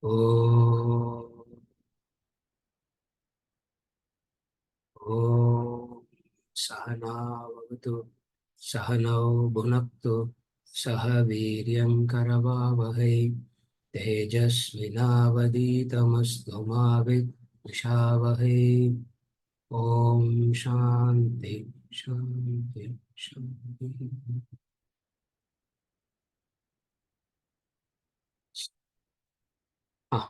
Om Om Sahana Vavatu Sahanau Bhunaktu Saha Viryam Karavavahai Tejasvinavaditamastu ma Vidvishavahai. Om Shanti Shanti Shanti. Ah,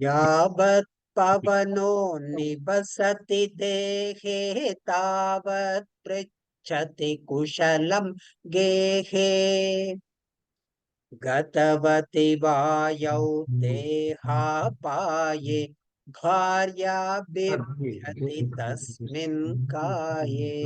यावत् पवनो निवसति देहे तावत् पृच्छति कुशलं गेहे गतवति वायौ देहापाये भार्या बिभ्यति तस्मिन् काये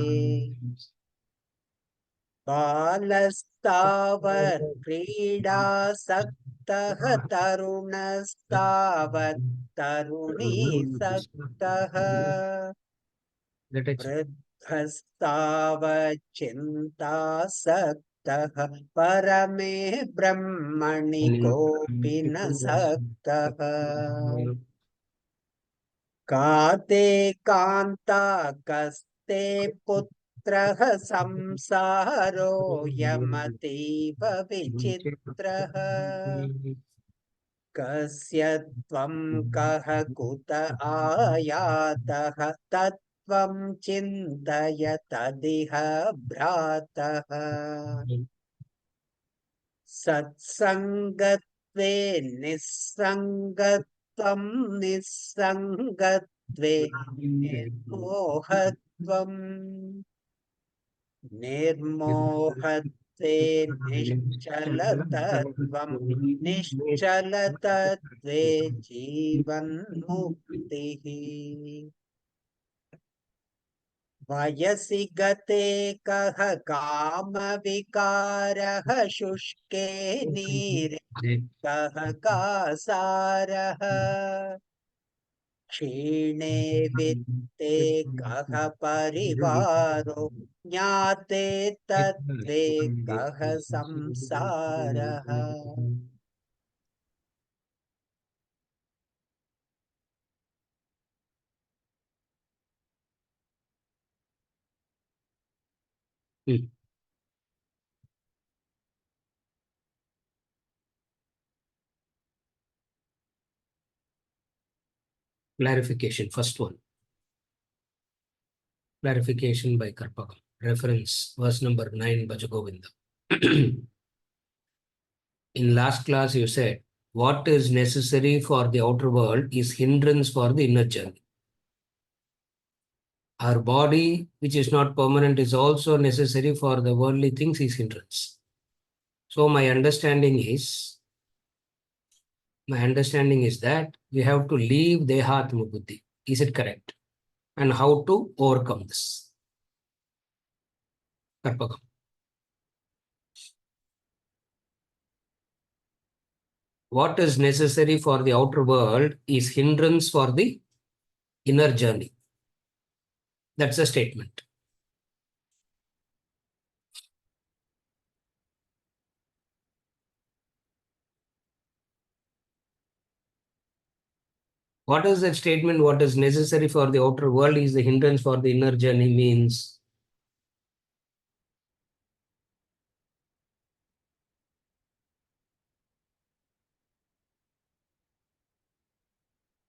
बालस्तावत् क्रीडासक्तः तरुणस्तावत् तरुणीसक्तः वृद्धस्तावच्चिन्तासक्तः परमे ब्रह्मणि कोऽपि न सक्तः काते कान्ता कस्ते पुत्रः संसारो यमतीव विचित्रः कस्य त्वं कः कुत आयातः तत्त्वं चिन्तय तदिह भ्रातः सत्सङ्गत्वे निस्सङ्गत्वं निस्सङ्गत्वे निर्मोहत्वम् निर्मोहत्वे निश्चलतत्वं निश्चलतत्वे जीवन्मुक्तिः वयसि गते कः कामविकारः शुष्के नीरे कः कासारः क्षीणे वित्ते कः परिवारो ज्ञाते तत्त्वे कः संसारः Clarification, first one. Clarification by Karpakam. Reference, verse number 9, Bhaja Govindam. In last class, you said, what is necessary for the outer world is hindrance for the inner journey. Our body, which is not permanent, is also necessary for the worldly things, is hindrance. So my understanding is that we have to leave Dehatma Buddhi. Is it correct? And how to overcome this? Karpakam. What is necessary for the outer world is hindrance for the inner journey. That's a statement. What is that statement? What is necessary for the outer world is the hindrance for the inner journey means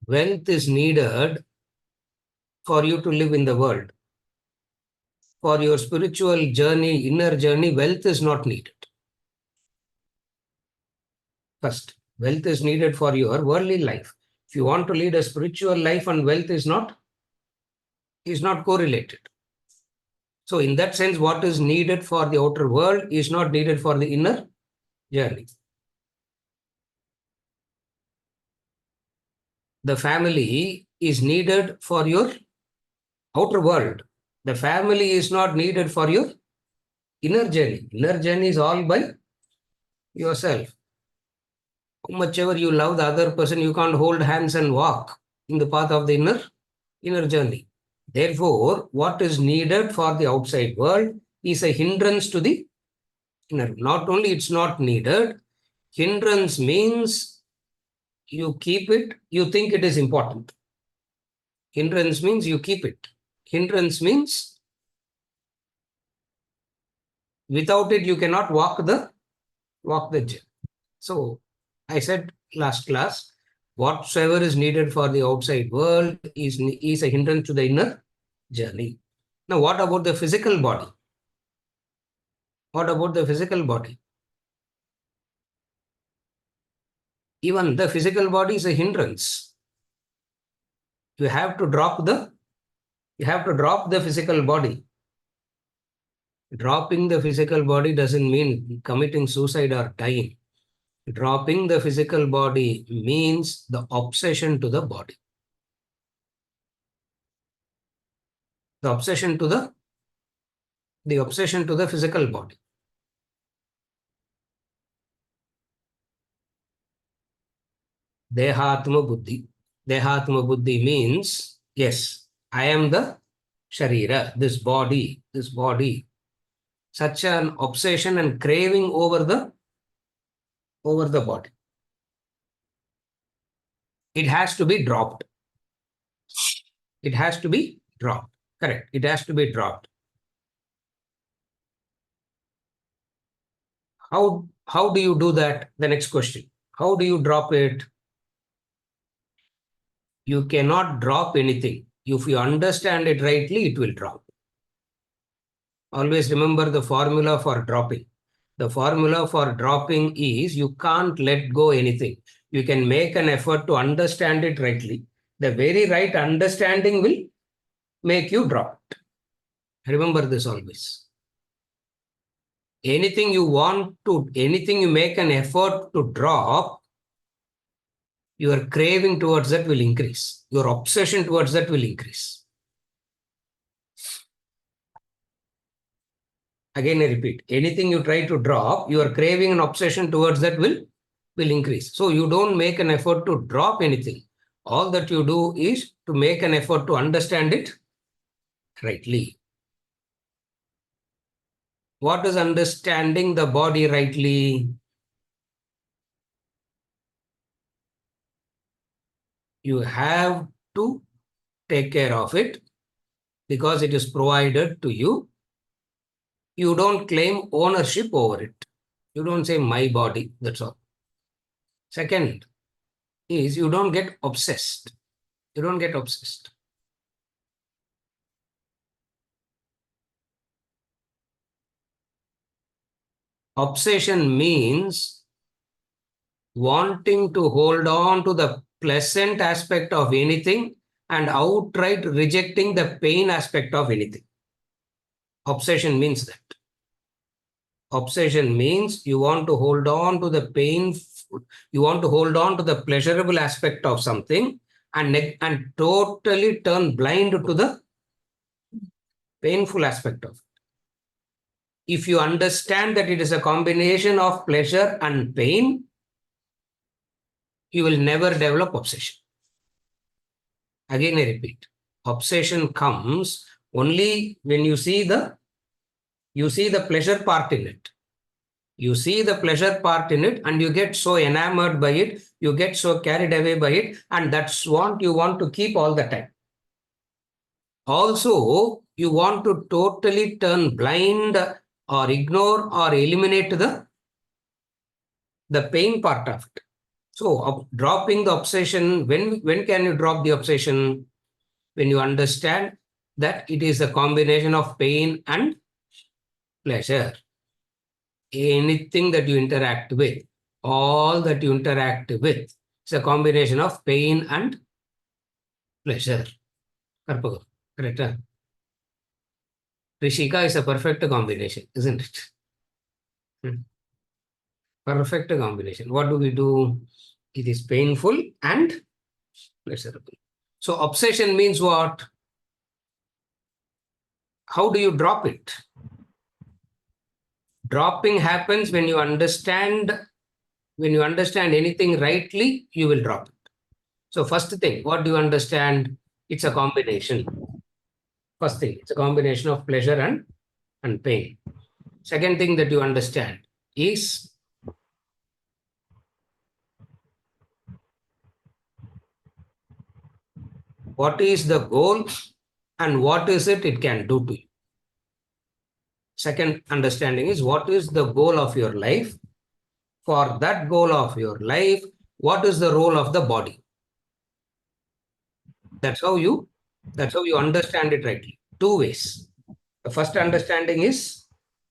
wealth is needed for you to live in the world. For your spiritual journey, inner journey, wealth is not needed. First, wealth is needed for your worldly life. If you want to lead a spiritual life and wealth is not correlated. So in that sense, what is needed for the outer world is not needed for the inner journey. The family is needed for your outer world. The family is not needed for your inner journey. Inner journey is all by yourself. How much ever you love the other person, you can't hold hands and walk in the path of the inner journey. Therefore, what is needed for the outside world is a hindrance to the inner. Not only it's not needed, hindrance means you keep it, you think it is important. Hindrance means you keep it. Hindrance means without it you cannot walk the journey. So I said last class, whatsoever is needed for the outside world is a hindrance to the inner journey. Now, what about the physical body? What about the physical body? Even the physical body is a hindrance. You have to drop the physical body. Dropping the physical body doesn't mean committing suicide or dying. Dropping the physical body means the obsession to the body. The obsession to the physical body. Dehatma Buddhi. Dehatma Buddhi means, yes, I am the Sharira, this body. Such an obsession and craving over the body. It has to be dropped. It has to be dropped. Correct. It has to be dropped. How do you do that? The next question. How do you drop it? You cannot drop anything. If you understand it rightly, it will drop. Always remember the formula for dropping. The formula for dropping is you can't let go anything. You can make an effort to understand it rightly. The very right understanding will make you drop it. Remember this always. Anything you make an effort to drop, your craving towards that will increase. Your obsession towards that will increase. Again, I repeat, anything you try to drop, your craving and obsession towards that will increase. So you don't make an effort to drop anything. All that you do is to make an effort to understand it rightly. What is understanding the body rightly? You have to take care of it because it is provided to you. You don't claim ownership over it. You don't say my body, that's all. Second is you don't get obsessed. You don't get obsessed. Obsession means wanting to hold on to the pleasant aspect of anything and outright rejecting the pain aspect of anything. Obsession means that. Obsession means you want to hold on to the pain, you want to hold on to the pleasurable aspect of something and totally turn blind to the painful aspect of it. If you understand that it is a combination of pleasure and pain, you will never develop obsession. Again, I repeat, obsession comes only when you see the pleasure part in it. You see the pleasure part in it and you get so enamored by it, you get so carried away by it, and that's what you want to keep all the time. Also, you want to totally turn blind or ignore or eliminate the pain part of it. So, dropping the obsession, when can you drop the obsession? When you understand that it is a combination of pain and pleasure. Anything that you interact with, all that you interact with, is a combination of pain and pleasure. Correct? Rishika is a perfect combination, isn't it? Perfect combination. What do we do? It is painful and pleasurable. So obsession means what? How do you drop it? Dropping happens when you understand When you understand anything rightly, you will drop it. So first thing, what do you understand? It's a combination. First thing, it's a combination of pleasure and pain. Second thing that you understand is what is the goal and what is it can do to you. Second understanding is what is the goal of your life. For that goal of your life, what is the role of the body? That's how you understand it rightly. Two ways. The first understanding is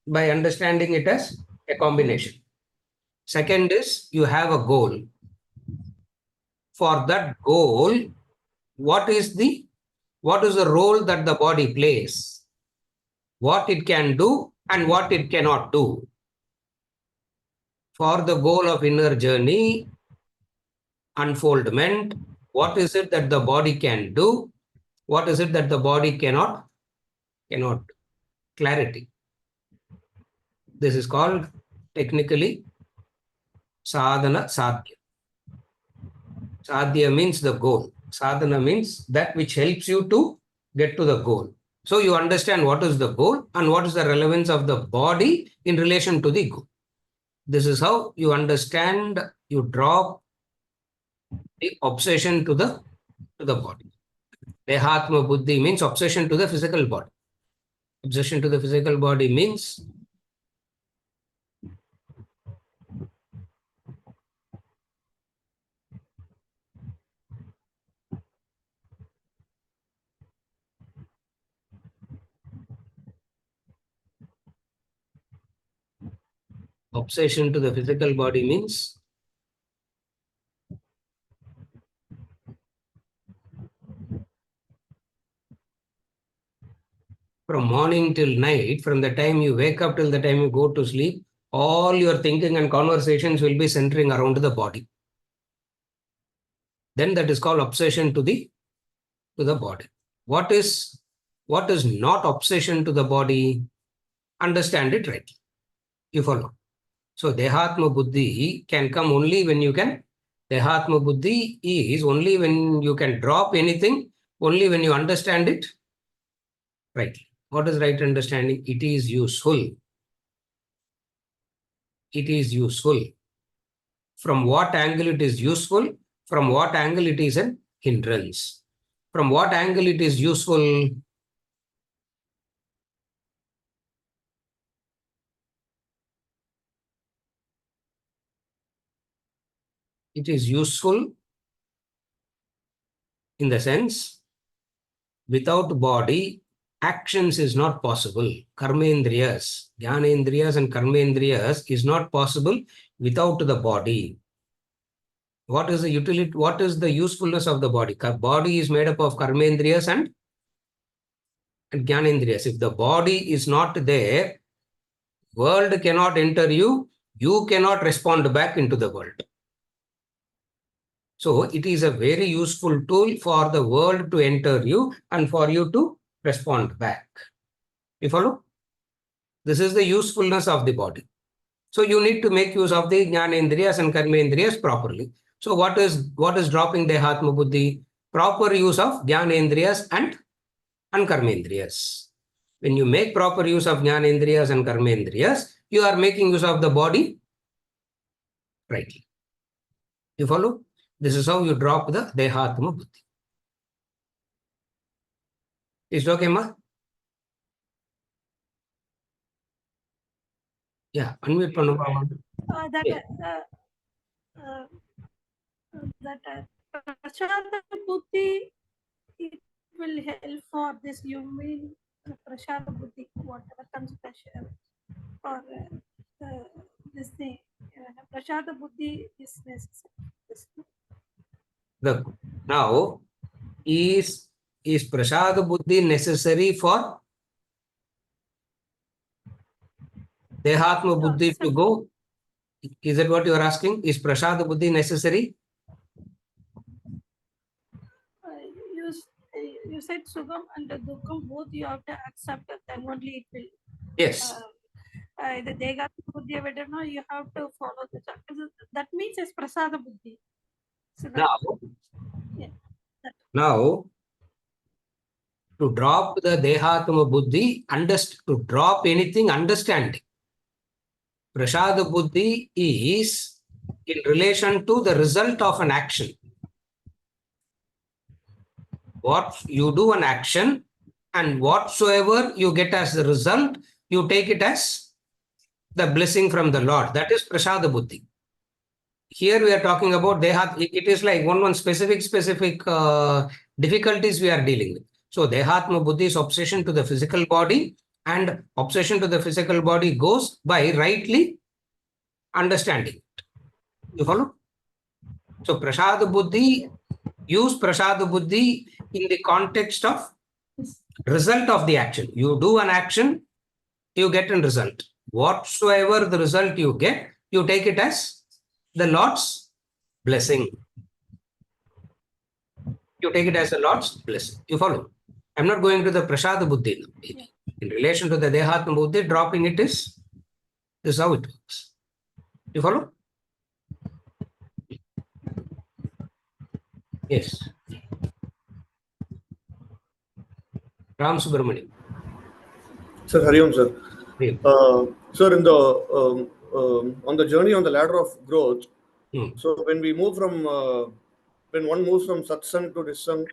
by understanding it as a combination. Second is you have a goal. For that goal, what is the role that the body plays? What it can do and what it cannot do. For the goal of inner journey, unfoldment, what is it that the body can do? What is it that the body cannot do? Clarity. This is called technically sadhana sadhya. Sadhya means the goal. Sadhana means that which helps you to get to the goal. So you understand what is the goal and what is the relevance of the body in relation to the goal. This is how you understand, you drop the obsession to the body. Dehatma buddhi means obsession to the physical body. Obsession to the physical body means obsession to the physical body means from morning till night, from the time you wake up till the time you go to sleep, all your thinking and conversations will be centering around the body. Then that is called obsession to the body. What is not obsession to the body? Understand it right. You follow. So Dehatma Buddhi can come only when you can. Dehatma Buddhi is only when you can drop anything, only when you understand it rightly. What is right understanding? It is useful. It is useful. From what angle it is useful? From what angle it is an hindrance? From what angle it is useful? It is useful in the sense without body, actions is not possible. Karmendriyas, Jnanendriyas and Karmendriyas is not possible without the body. What is the utility? What is the usefulness of the body? Body is made up of Karmendriyas and Jnanendriyas. If the body is not there, world cannot enter you, you cannot respond back into the world. So it is a very useful tool for the world to enter you and for you to respond back. You follow? This is the usefulness of the body. So you need to make use of the Jnanendriyas and Karmendriyas properly. So what is dropping Dehatma Buddhi? Proper use of Jnanendriyas and Karmendriyas. When you make proper use of Jnanendriyas and Karmendriyas, you are making use of the body rightly. You follow? This is how you drop the Dehatma Buddhi. Is it okay, ma? Yeah, unmute பண்ணுங்க. Prashanta Buddhi, it will help for this. You mean Prashanta Buddhi, whatever comes pressure or this thing. Prashanta Buddhi is necessary. Now, is Prasada Buddhi necessary for Dehatma Buddhi to go? Is that what you are asking? Is Prasada Buddhi necessary? You said Sugam and Dukam, both you have to accept it, then only it will. Yes. the Degatma Buddhi, Vedana, you have to follow the chakra. That means it's Prasada Buddhi. So that, Now, yeah, that. now, to drop the Dehatma Buddhi, to drop anything, understanding. Prasada Buddhi is in relation to the result of an action. What you do an action, and whatsoever you get as the result, you take it as the blessing from the Lord. That is Prasada Buddhi. Here we are talking about it is like one specific difficulties we are dealing with. So Dehatma Buddhi is obsession to the physical body, and obsession to the physical body goes by rightly understanding. You follow? So Prasada Buddhi, use Prasada Buddhi in the context of result of the action. You do an action, you get a result. Whatsoever the result you get, you take it as the Lord's blessing. You take it as the Lord's blessing. You follow? I'm not going to the Prasada Buddhi. In relation to the Dehatma Buddhi, dropping it is, this is how it works. You follow? Yes. Ram Subramanian. Sir, Hari Om, sir. Hari Sir, in the on the journey on the ladder of growth, so when we move from when one moves from satsang to nissang,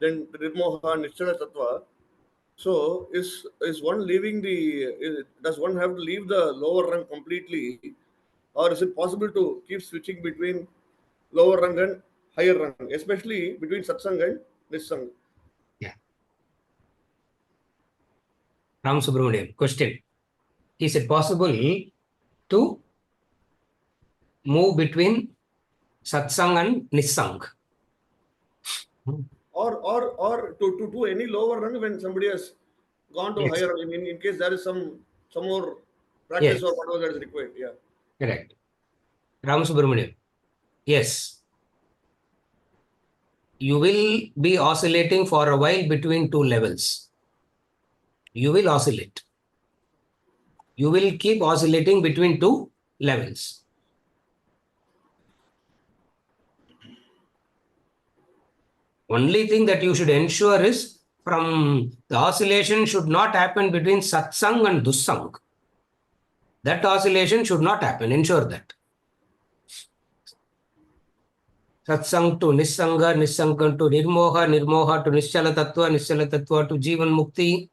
then nirmoha, nischala tattva. So is one leaving does one have to leave the lower rung completely, or is it possible to keep switching between lower rung and higher rung, especially between satsang and nissang? Yeah. Ram Subramanian, question. Is it possible to move between satsang and nissang? Or to do any lower rung when somebody has gone to higher rung, in case there is some more practice or whatever that is required. Yeah. Correct. Ram Subramanian. Yes. You will be oscillating for a while between two levels. You will oscillate. You will keep oscillating between two levels. Only thing that you should ensure is the oscillation should not happen between satsang and dussang. That oscillation should not happen. Ensure that. Satsang to nissanga, nissanga to nirmoha, nirmoha to nischala tattva to jivan mukti.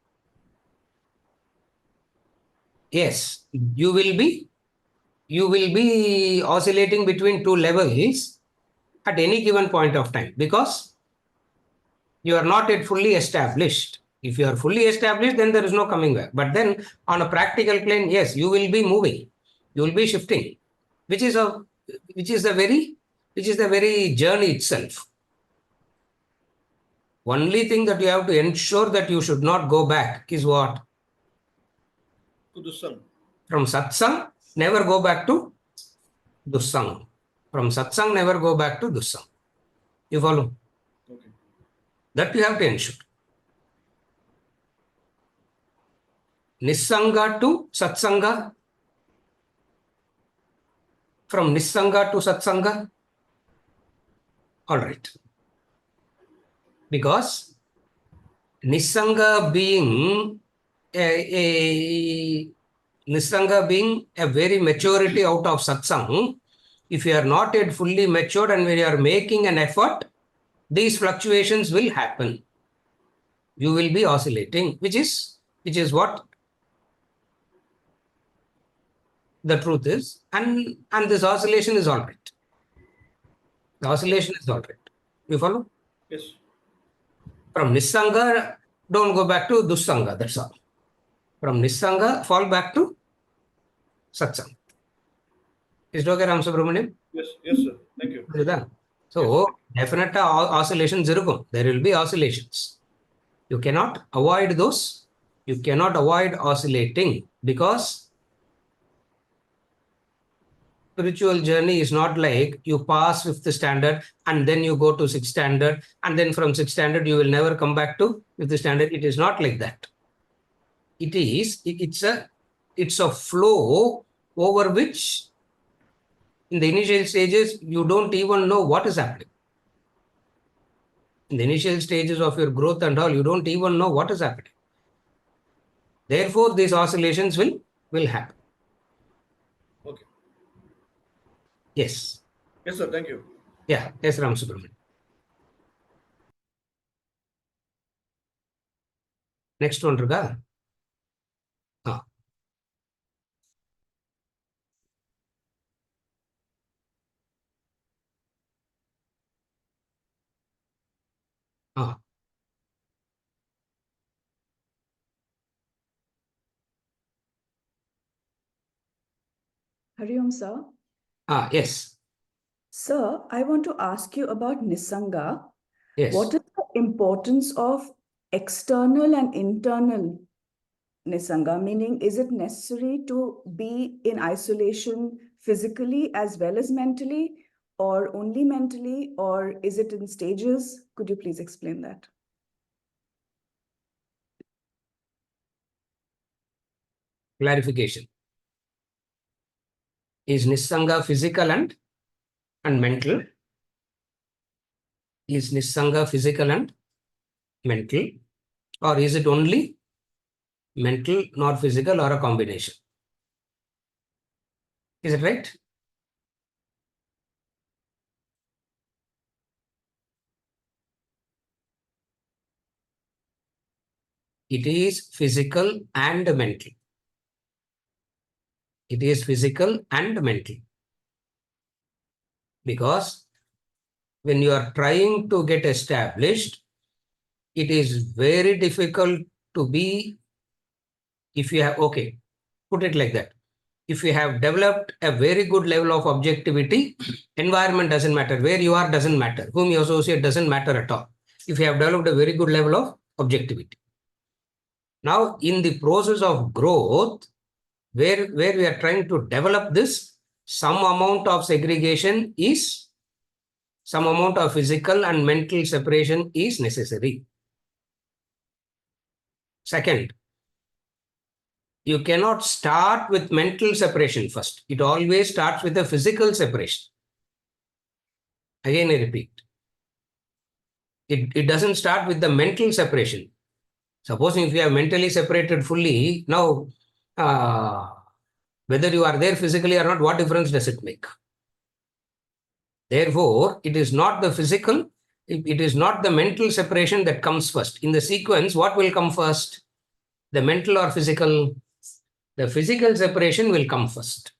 Yes, you will be oscillating between two levels at any given point of time, because you are not yet fully established. If you are fully established, then there is no coming back. But then on a practical plane, yes, you will be moving, you will be shifting, which is the very journey itself. Only thing that you have to ensure that you should not go back is what? To dussang. From satsang, never go back to dussang. From satsang, never go back to dussang. You follow? Okay. That you have to ensure. Nissanga to satsanga. From nissanga to satsanga. All right. Because nissanga being a very maturity out of satsang, if you are not yet fully matured and when you are making an effort, these fluctuations will happen. You will be oscillating, which is what the truth is, and this oscillation is all right. The oscillation is all right. You follow? Yes. From nissanga, don't go back to dussanga. That's all. From nissanga, fall back to satsang. Is it okay, Ram Subramanian? Yes, sir. Thank you. So, definite oscillations, there will be oscillations. You cannot avoid those. You cannot avoid oscillating, because spiritual journey is not like you pass 5th standard and then you go to 6th standard, and then from 6th standard you will never come back to 5th standard. It is not like that. It's it's a flow over which in the initial stages, you don't even know what is happening. In the initial stages of your growth and all, you don't even know what is happening. Therefore, these oscillations will happen. Okay. Yes. Yes, sir. Thank you. Yeah. Yes, Ram Subramanian. Next one, Ruga. Ah. Ah. Hari Om, sir. Ah, yes. Sir, I want to ask you about Nisanga. Yes. What is the importance of external and internal Nisanga? Meaning, is it necessary to be in isolation physically as well as mentally, or only mentally, or is it in stages? Could you please explain that? Clarification. Is Nisanga physical and mental? Is Nisanga physical and mental? Or is it only mental, not physical, or a combination? Is it right? It is physical and mental. It is physical and mental. Because when you are trying to get established, it is very difficult to be, if you have, okay, put it like that. If you have developed a very good level of objectivity, environment doesn't matter. Where you are doesn't matter. Whom you associate doesn't matter at all. If you have developed a very good level of objectivity. Now, in the process of growth, where we are trying to develop this, some amount of segregation is, some amount of physical and mental separation is necessary. Second, you cannot start with mental separation first. It always starts with a physical separation. Again, I repeat. It doesn't start with the mental separation. Supposing if you are mentally separated fully, now whether you are there physically or not, what difference does it make? Therefore, it is not the physical, it is not the mental separation that comes first. In the sequence, what will come first? The mental or physical? The physical separation will come first.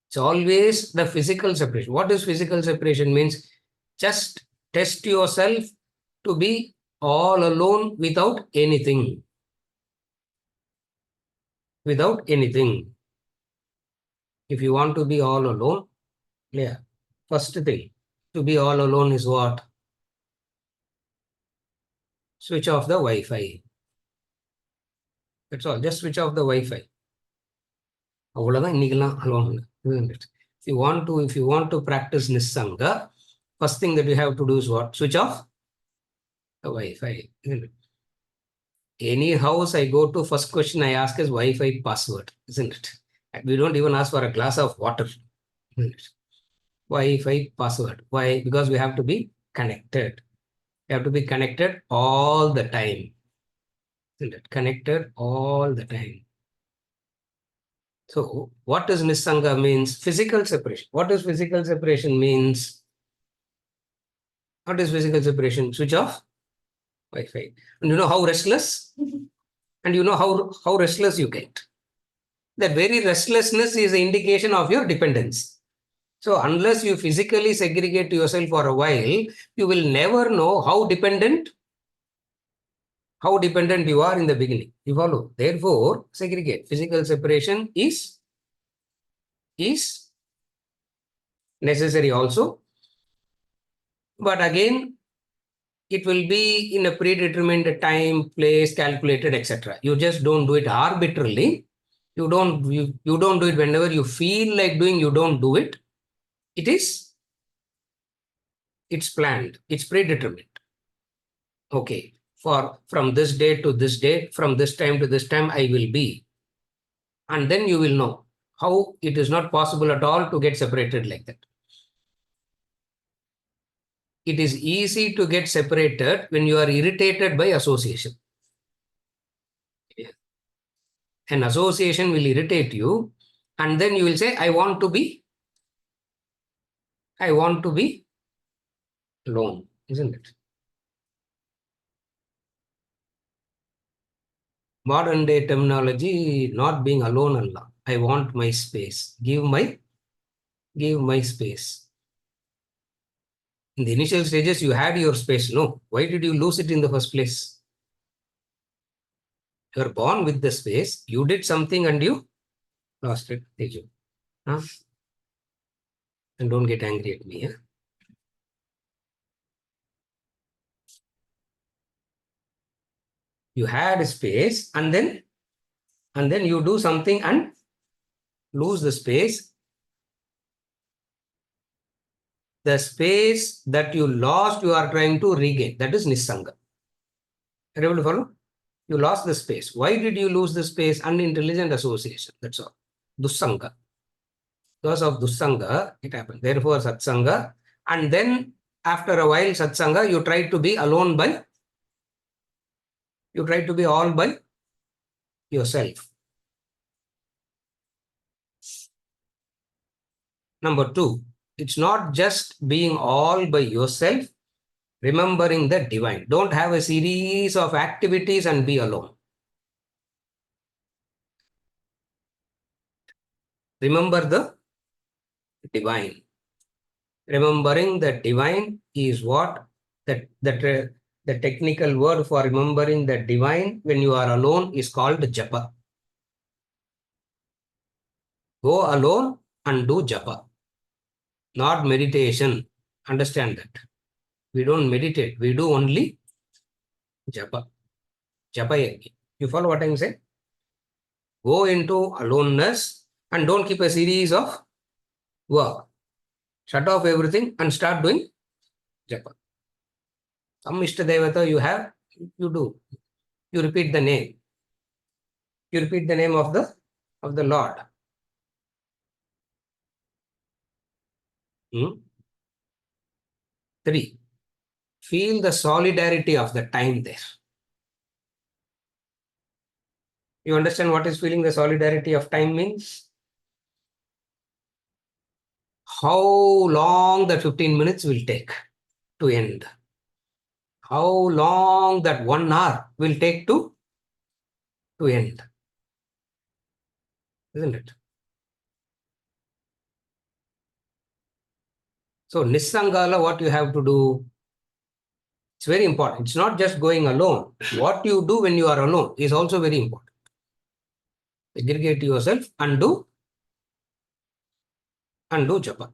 It's always the physical separation. What does physical separation means? Just test yourself to be all alone without anything. Without anything. If you want to be all alone, yeah, first thing, to be all alone is what? Switch off the Wi-Fi. That's all. Just switch off the Wi-Fi. If you want to practice Nisanga, first thing that you have to do is what? Switch off the Wi-Fi. Any house I go to, first question I ask is Wi-Fi password, isn't it? We don't even ask for a glass of water. Wi-Fi password. Why? Because we have to be connected. We have to be connected all the time. Isn't it? Connected all the time. So, what does Nisanga means? Physical separation. What does physical separation means? What is physical separation? Switch off Wi-Fi. And you know how restless? And you know how restless you get. That very restlessness is an indication of your dependence. So, unless you physically segregate yourself for a while, you will never know how dependent you are in the beginning. You follow? Therefore, segregate. Physical separation is necessary also. But again, it will be in a predetermined time, place, calculated, etc. You just don't do it arbitrarily. You don't do it whenever you feel like doing, you don't do it. It's planned, it's predetermined. Okay, from this day to this day, from this time to this time, I will be. And then you will know how it is not possible at all to get separated like that. It is easy to get separated when you are irritated by association. An association will irritate you, and then you will say, I want to be alone, isn't it? Modern day terminology, not being alone, Allah. I want my space. Give my space. In the initial stages, you had your space. No. Why did you lose it in the first place? You are born with the space. You did something and you lost it. Teju. Huh? And don't get angry at me. Huh? You had space and then you do something and lose the space. The space that you lost, you are trying to regain. That is Nisanga. Are you able to follow? You lost the space. Why did you lose the space? Unintelligent association. That's all. Dussanga. Because of Dussanga, it happened. Therefore, Satsanga. And then after a while, Satsanga, you try to be alone by, you try to be all by yourself. Number 2, it's not just being all by yourself, remembering the divine. Don't have a series of activities and be alone. Remember the divine. Remembering the divine is what the technical word for remembering the divine when you are alone is called japa. Go alone and do japa, not meditation. Understand that. We don't meditate. We do only japa. Japa yagi. You follow what I'm saying? Go into aloneness and don't keep a series of work. Shut off everything and start doing japa. Some Ishta Devata you have, you do. You repeat the name. You repeat the name of the Lord. 3. Feel the solidarity of the time there. You understand what is feeling the solidarity of time means? How long that 15 minutes will take to end? How long that 1 hour will take to end? Isn't it? So Nissangala, what you have to do? It's very important. It's not just going alone. What you do when you are alone is also very important. Aggregate yourself and do japa.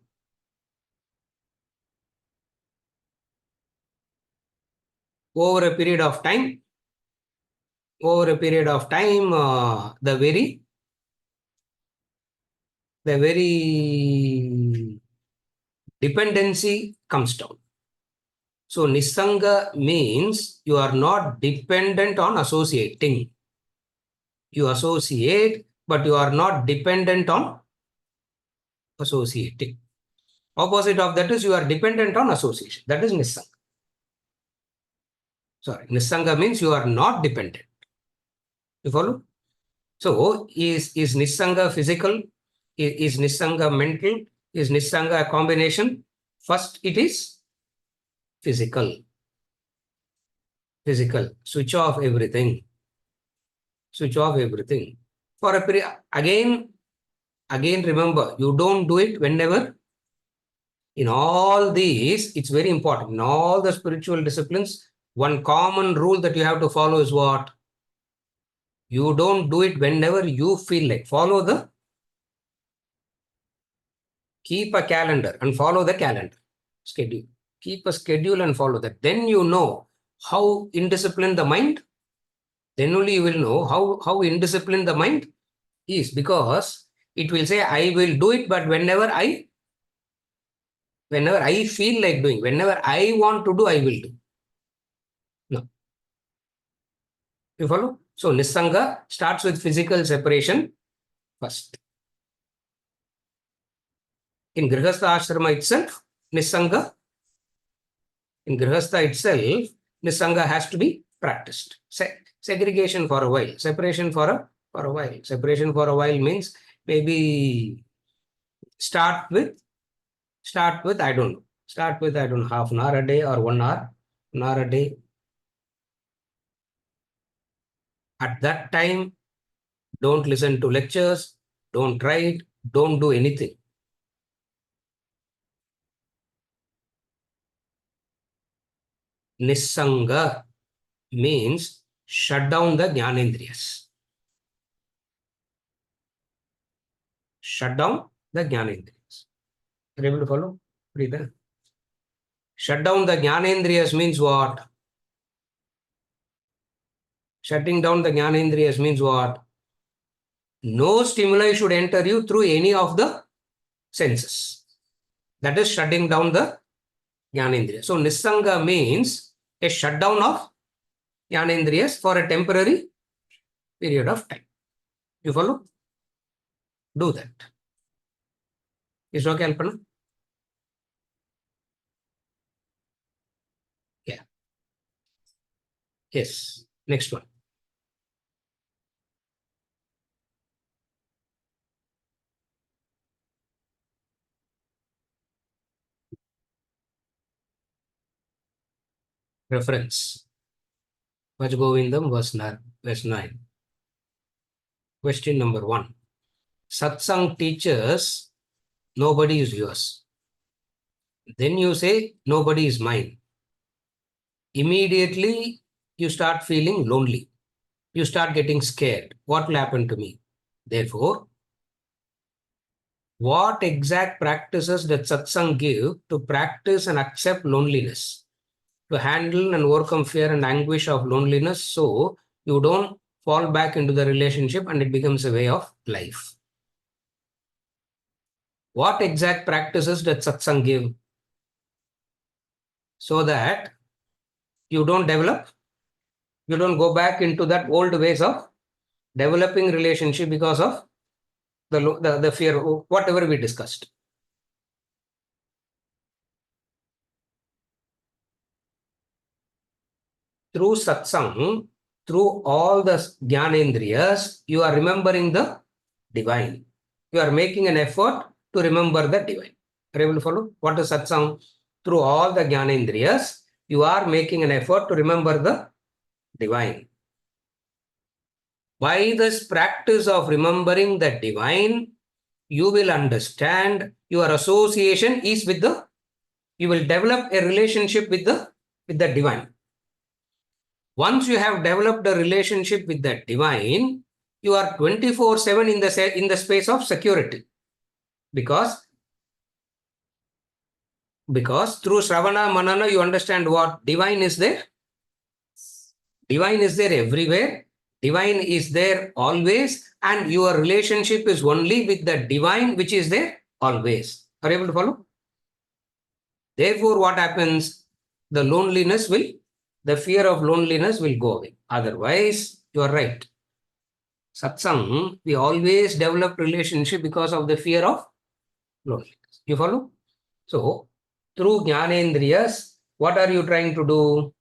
Over a period of time, the very dependency comes down. So Nissanga means you are not dependent on associating. You associate, but you are not dependent on associating. Opposite of that is you are dependent on association. That is Nissanga. Sorry, Nissanga means you are not dependent. You follow? So is Nissanga physical? Is Nissanga mental? Is Nissanga a combination? First, it is physical. Physical. Switch off everything. Switch off everything. For a period, again remember, you don't do it whenever. In all these, it's very important. In all the spiritual disciplines, one common rule that you have to follow is what? You don't do it whenever you feel like. Keep a calendar and follow the calendar. Schedule. Keep a schedule and follow that. Then you know how indisciplined the mind. Then only you will know how indisciplined the mind is, because it will say, I will do it, but whenever I feel like doing, whenever I want to do, I will do. No. You follow? So Nissanga starts with physical separation. first. In Grihastha Ashrama itself, Nisanga, in Grihastha itself, Nisanga has to be practiced. Segregation for a while, separation for a while. Separation for a while means maybe start with, I don't know, half an hour a day or 1 hour, an hour a day. At that time, don't listen to lectures, don't write, don't do anything. Nisanga means shut down the Jnanendriyas. Shut down the Jnanendriyas. Are you able to follow? Read that. Shut down the Jnanendriyas means what? Shutting down the Jnanendriyas means what? No stimuli should enter you through any of the senses. That is shutting down the Jnanendriya. So Nisanga means a shutdown of Jnanendriyas for a temporary period of time. You follow? Do that. Is okay, Alpana? Yeah. Yes. Next one. Reference. Bhaja Govindam verse 9. Question number 1. Satsang teaches nobody is yours. Then you say nobody is mine. Immediately you start feeling lonely. You start getting scared. What will happen to me? Therefore, what exact practices does satsang give to practice and accept loneliness? To handle and overcome fear and anguish of loneliness so you don't fall back into the relationship and it becomes a way of life. What exact practices does satsang give so that you don't go back into that old ways of developing relationship because of the fear, whatever we discussed. Through satsang, through all the jnanendriyas, you are remembering the divine. You are making an effort to remember the divine. Are you able to follow? What is satsang? Through all the jnanendriyas, you are making an effort to remember the divine. By this practice of remembering the divine, you will understand your association is with you will develop a relationship with the divine. Once you have developed a relationship with the divine, you are 24/7 in the space of security. Because through Shravana, Manana, you understand what? Divine is there. Divine is there everywhere. Divine is there always. And your relationship is only with the divine, which is there always. Are you able to follow? Therefore, what happens? The fear of loneliness will go away. Otherwise, you are right. Satsang, we always develop relationship because of the fear of loneliness. You follow? So, through Jnanendriyas, what are you trying to do?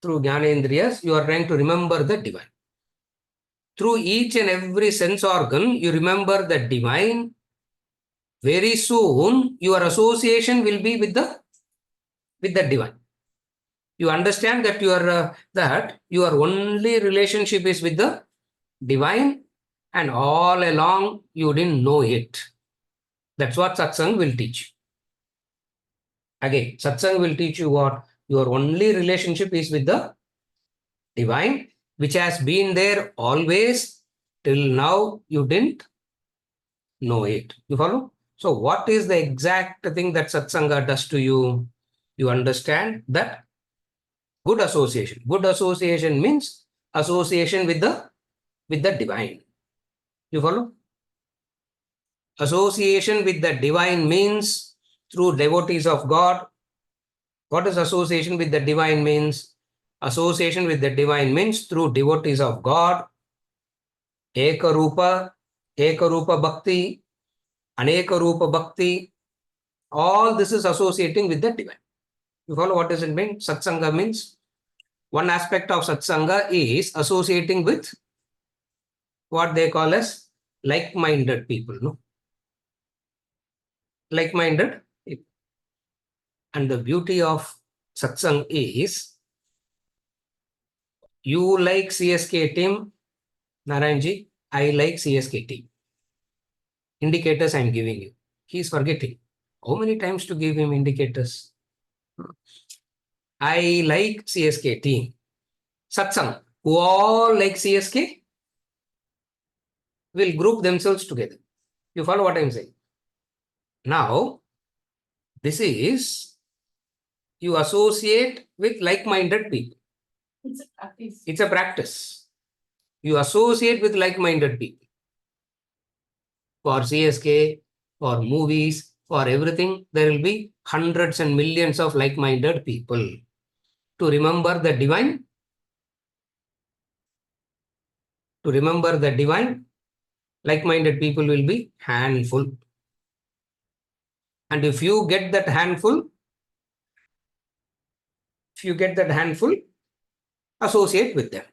Through Jnanendriyas, you are trying to remember the divine. Through each and every sense organ, you remember the divine. Very soon, your association will be with the divine. You understand that your only relationship is with the divine, and all along you didn't know it. That's what satsang will teach. Again, satsang will teach you what? Your only relationship is with the divine, which has been there always. Till now, you didn't know it. You follow? So what is the exact thing that satsanga does to you? You understand that good association. Good association means association with the divine. You follow? Association with the divine means through devotees of God. What is association with the divine means? Association with the divine means through devotees of God, Ekarupa, Ekarupa Bhakti, Anekarupa Bhakti, all this is associating with the divine. You follow what does it mean? Satsanga means one aspect of satsanga is associating with what they call as like-minded people, no? Like-minded people. And the beauty of satsang is you like CSK team, Narayanji, I like CSK team. Indicators I'm giving you. He's forgetting. How many times to give him indicators? I like CSK team. Satsang, who all like CSK, will group themselves together. You follow what I'm saying? Now, this is you associate with like-minded people. It's a practice. It's a practice. You associate with like-minded people. For CSK, for movies, for everything, there will be hundreds and millions of like-minded people. To remember the divine, like-minded people will be handful. And if you get that handful, associate with them.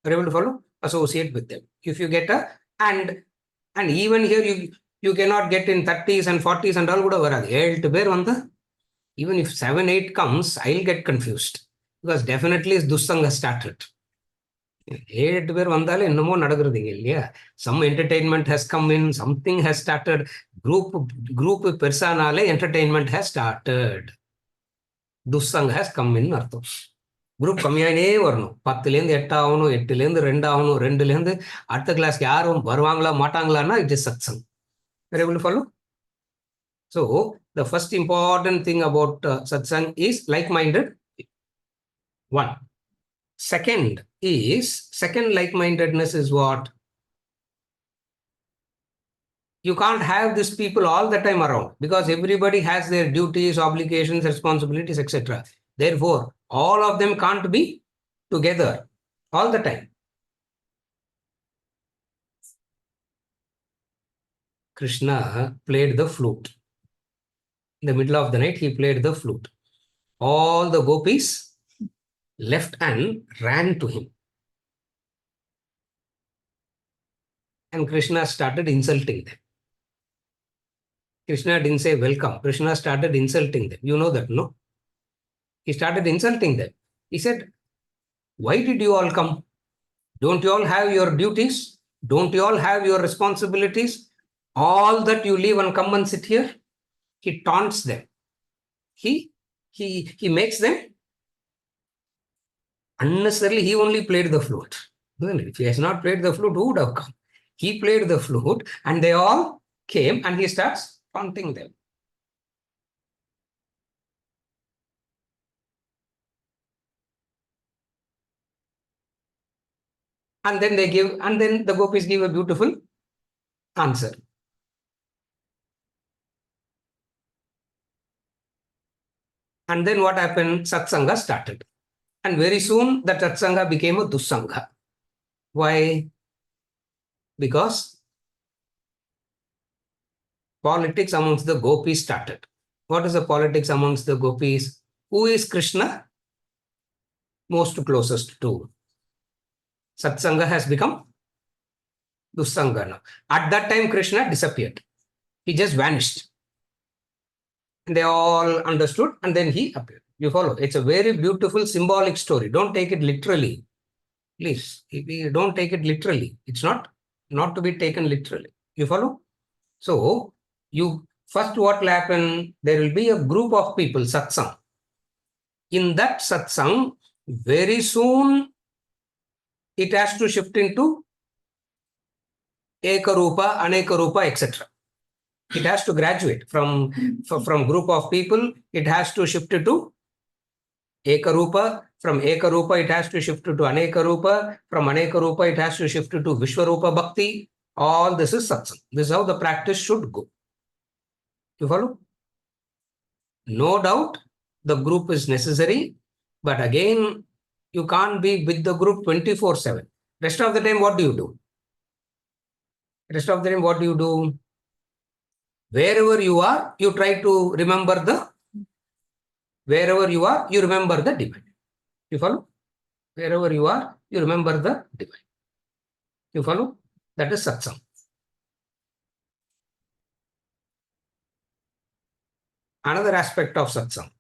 Are you able to follow? Associate with them. If you get a, and even here you cannot get in 30s and 40s and all kuda varadu. 8 பேர் வந்தா, even if 7, 8 comes, I'll get confused. Because definitely Dussanga started. 7 பேர் வந்தாலே என்னமோ நடக்குறதுங்க இல்லையா? Some entertainment has come in, something has started. Group பெருசானாலே entertainment has started. Dussanga has come in அர்த்தம். Group கம்மியானே வரணும். 10லேருந்து 8 ஆகணும், 8லேருந்து 2 ஆகணும், 2லேருந்து அடுத்த கிளாஸ்க்கு யாரும் வருவாங்களா மாட்டாங்களான்னா it is satsang. Are you able to follow? So, the first important thing about satsang is like-minded. One. Second like-mindedness is what? You can't have these people all the time around because everybody has their duties, obligations, responsibilities, etc. Therefore, all of them can't be together all the time. Krishna played the flute. In the middle of the night, he played the flute. All the gopis left and ran to him. And Krishna started insulting them. Krishna didn't say welcome. Krishna started insulting them. You know that, no? He started insulting them. He said, why did you all come? Don't you all have your duties? Don't you all have your responsibilities? All that you leave and come and sit here? He taunts them. He makes them unnecessarily. He only played the flute. If he has not played the flute, who would have come? He played the flute and they all came and he starts taunting them. And then the gopis give a beautiful answer. And then what happened? Satsanga started. And very soon that satsanga became a dussanga. Why? Because politics amongst the gopis started. What is the politics amongst the gopis? Who is Krishna most closest to? Satsanga has become dussanga now. At that time, Krishna disappeared. He just vanished. And they all understood and then he appeared. You follow? It's a very beautiful symbolic story. Don't take it literally. Please, don't take it literally. It's not to be taken literally. You follow? So, first what will happen? There will be a group of people, satsang. In that satsang, very soon, it has to shift into ekarupa, anekarupa, etc. It has to graduate from group of people. It has to shift to ekarupa. From ekarupa, it has to shift to anekarupa. From anekarupa, it has to shift to vishwarupa bhakti. All this is satsang. This is how the practice should go. You follow? No doubt, the group is necessary. But again, you can't be with the group 24/7. Rest of the time, what do? Rest of the time, what do you do? Wherever you are, you try to remember wherever you are, you remember the divine. You follow? Wherever you are, you remember the divine. You follow? That is satsang. Another aspect of satsang.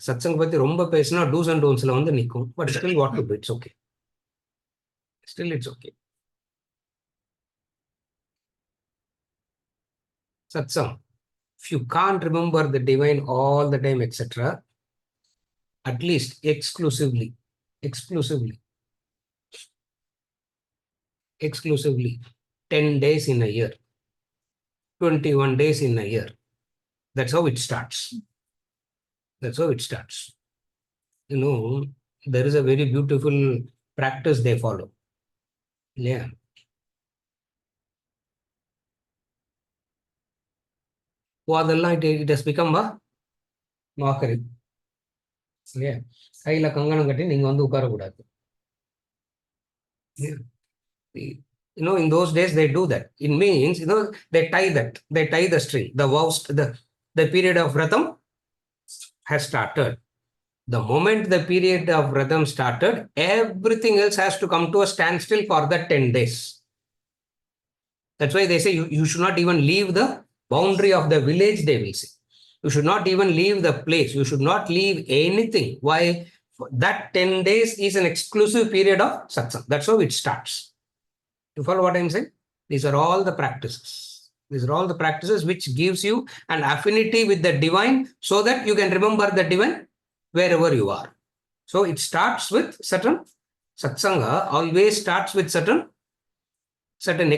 Satsang பத்தி ரொம்ப பேசினா do's and don'tsல வந்து நிக்கும். But still what to do, it's okay. Still it's okay. Satsang. If you can't remember the divine all the time, etc., at least exclusively, 10 days in a year, 21 days in a year. That's how it starts. That's how it starts. You know, there is a very beautiful practice they follow. Yeah. It has become a mockery. Yeah. கையில கங்கணம் கட்டி நீங்க வந்து உட்காரக்கூடாது. You know, in those days they do that. It means, you know, they tie the string. The period of Vratam has started. The moment the period of Vratam started, everything else has to come to a standstill for the 10 days. That's why they say you should not even leave the boundary of the village, they will say. You should not even leave the place. You should not leave anything. Why? That 10 days is an exclusive period of satsang. That's how it starts. You follow what I'm saying? These are all the practices. These are all the practices which gives you an affinity with the divine so that you can remember the divine wherever you are. So it starts with certain satsanga, always starts with certain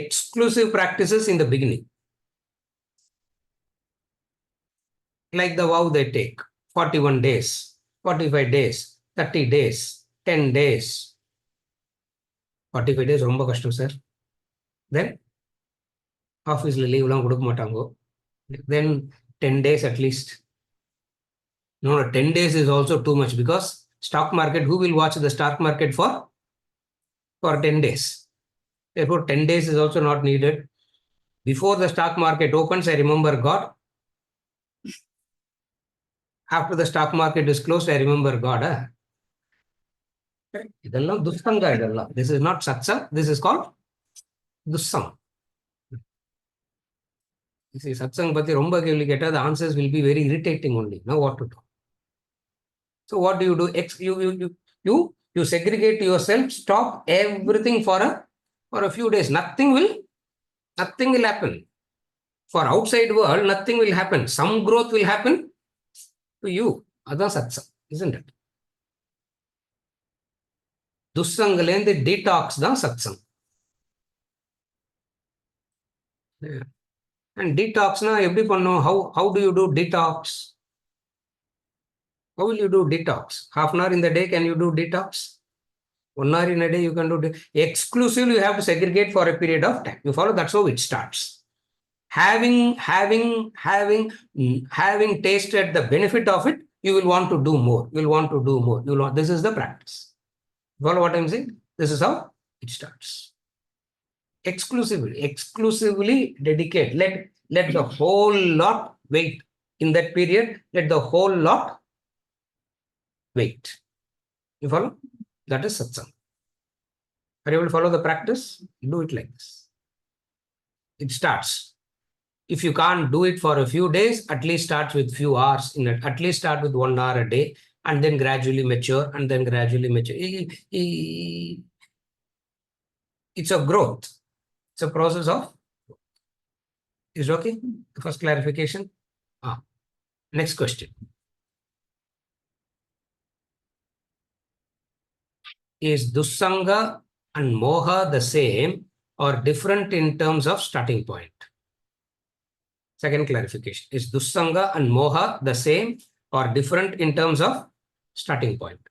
exclusive practices in the beginning. Like the vow they take, 41 days, 45 days, 30 days, 10 days. 45 days ரொம்ப கஷ்டம் sir. Then ஆஃபீஸில் லீவ்லாம் கொடுக்க மாட்டாங்க. Then 10 days at least. No, 10 days is also too much because stock market, who will watch the stock market for 10 days? Therefore, 10 days is also not needed. Before the stock market opens, I remember God. After the stock market is closed, I remember God. இதெல்லாம் துஷ்சங்க இதெல்லாம். This is not satsang. This is called dussang. See, satsang பத்தி ரொம்ப கேள்வி கேட்டா the answers will be very irritating only. Now what to do? So what do? You segregate yourself, stop everything for a few days. Nothing will happen. For outside world, nothing will happen. Some growth will happen to you. That's satsang, isn't it? துஷ்சங்கலேருந்து detox தான் satsang. And detoxனா எப்படி பண்ணும்? How do you do detox? How will you do detox? Half an hour in the day, can you do detox? 1 hour in a day, you can do exclusively. You have to segregate for a period of time. You follow? That's how it starts. Having tasted the benefit of it, you will want to do more. You will want to do more. This is the practice. You follow what I'm saying? This is how it starts. Exclusively dedicate. Let the whole lot wait. In that period, let the whole lot wait. You follow? That is satsang. Are you able to follow the practice? Do it like this. It starts. If you can't do it for a few days, at least start with few hours. At least start with 1 hour a day, and then gradually mature, and then gradually mature. It's a growth. It's a process of. Is it okay? The first clarification. Next question. Is dussanga and moha the same or different in terms of starting point? Second clarification. Is dussanga and moha the same or different in terms of starting point?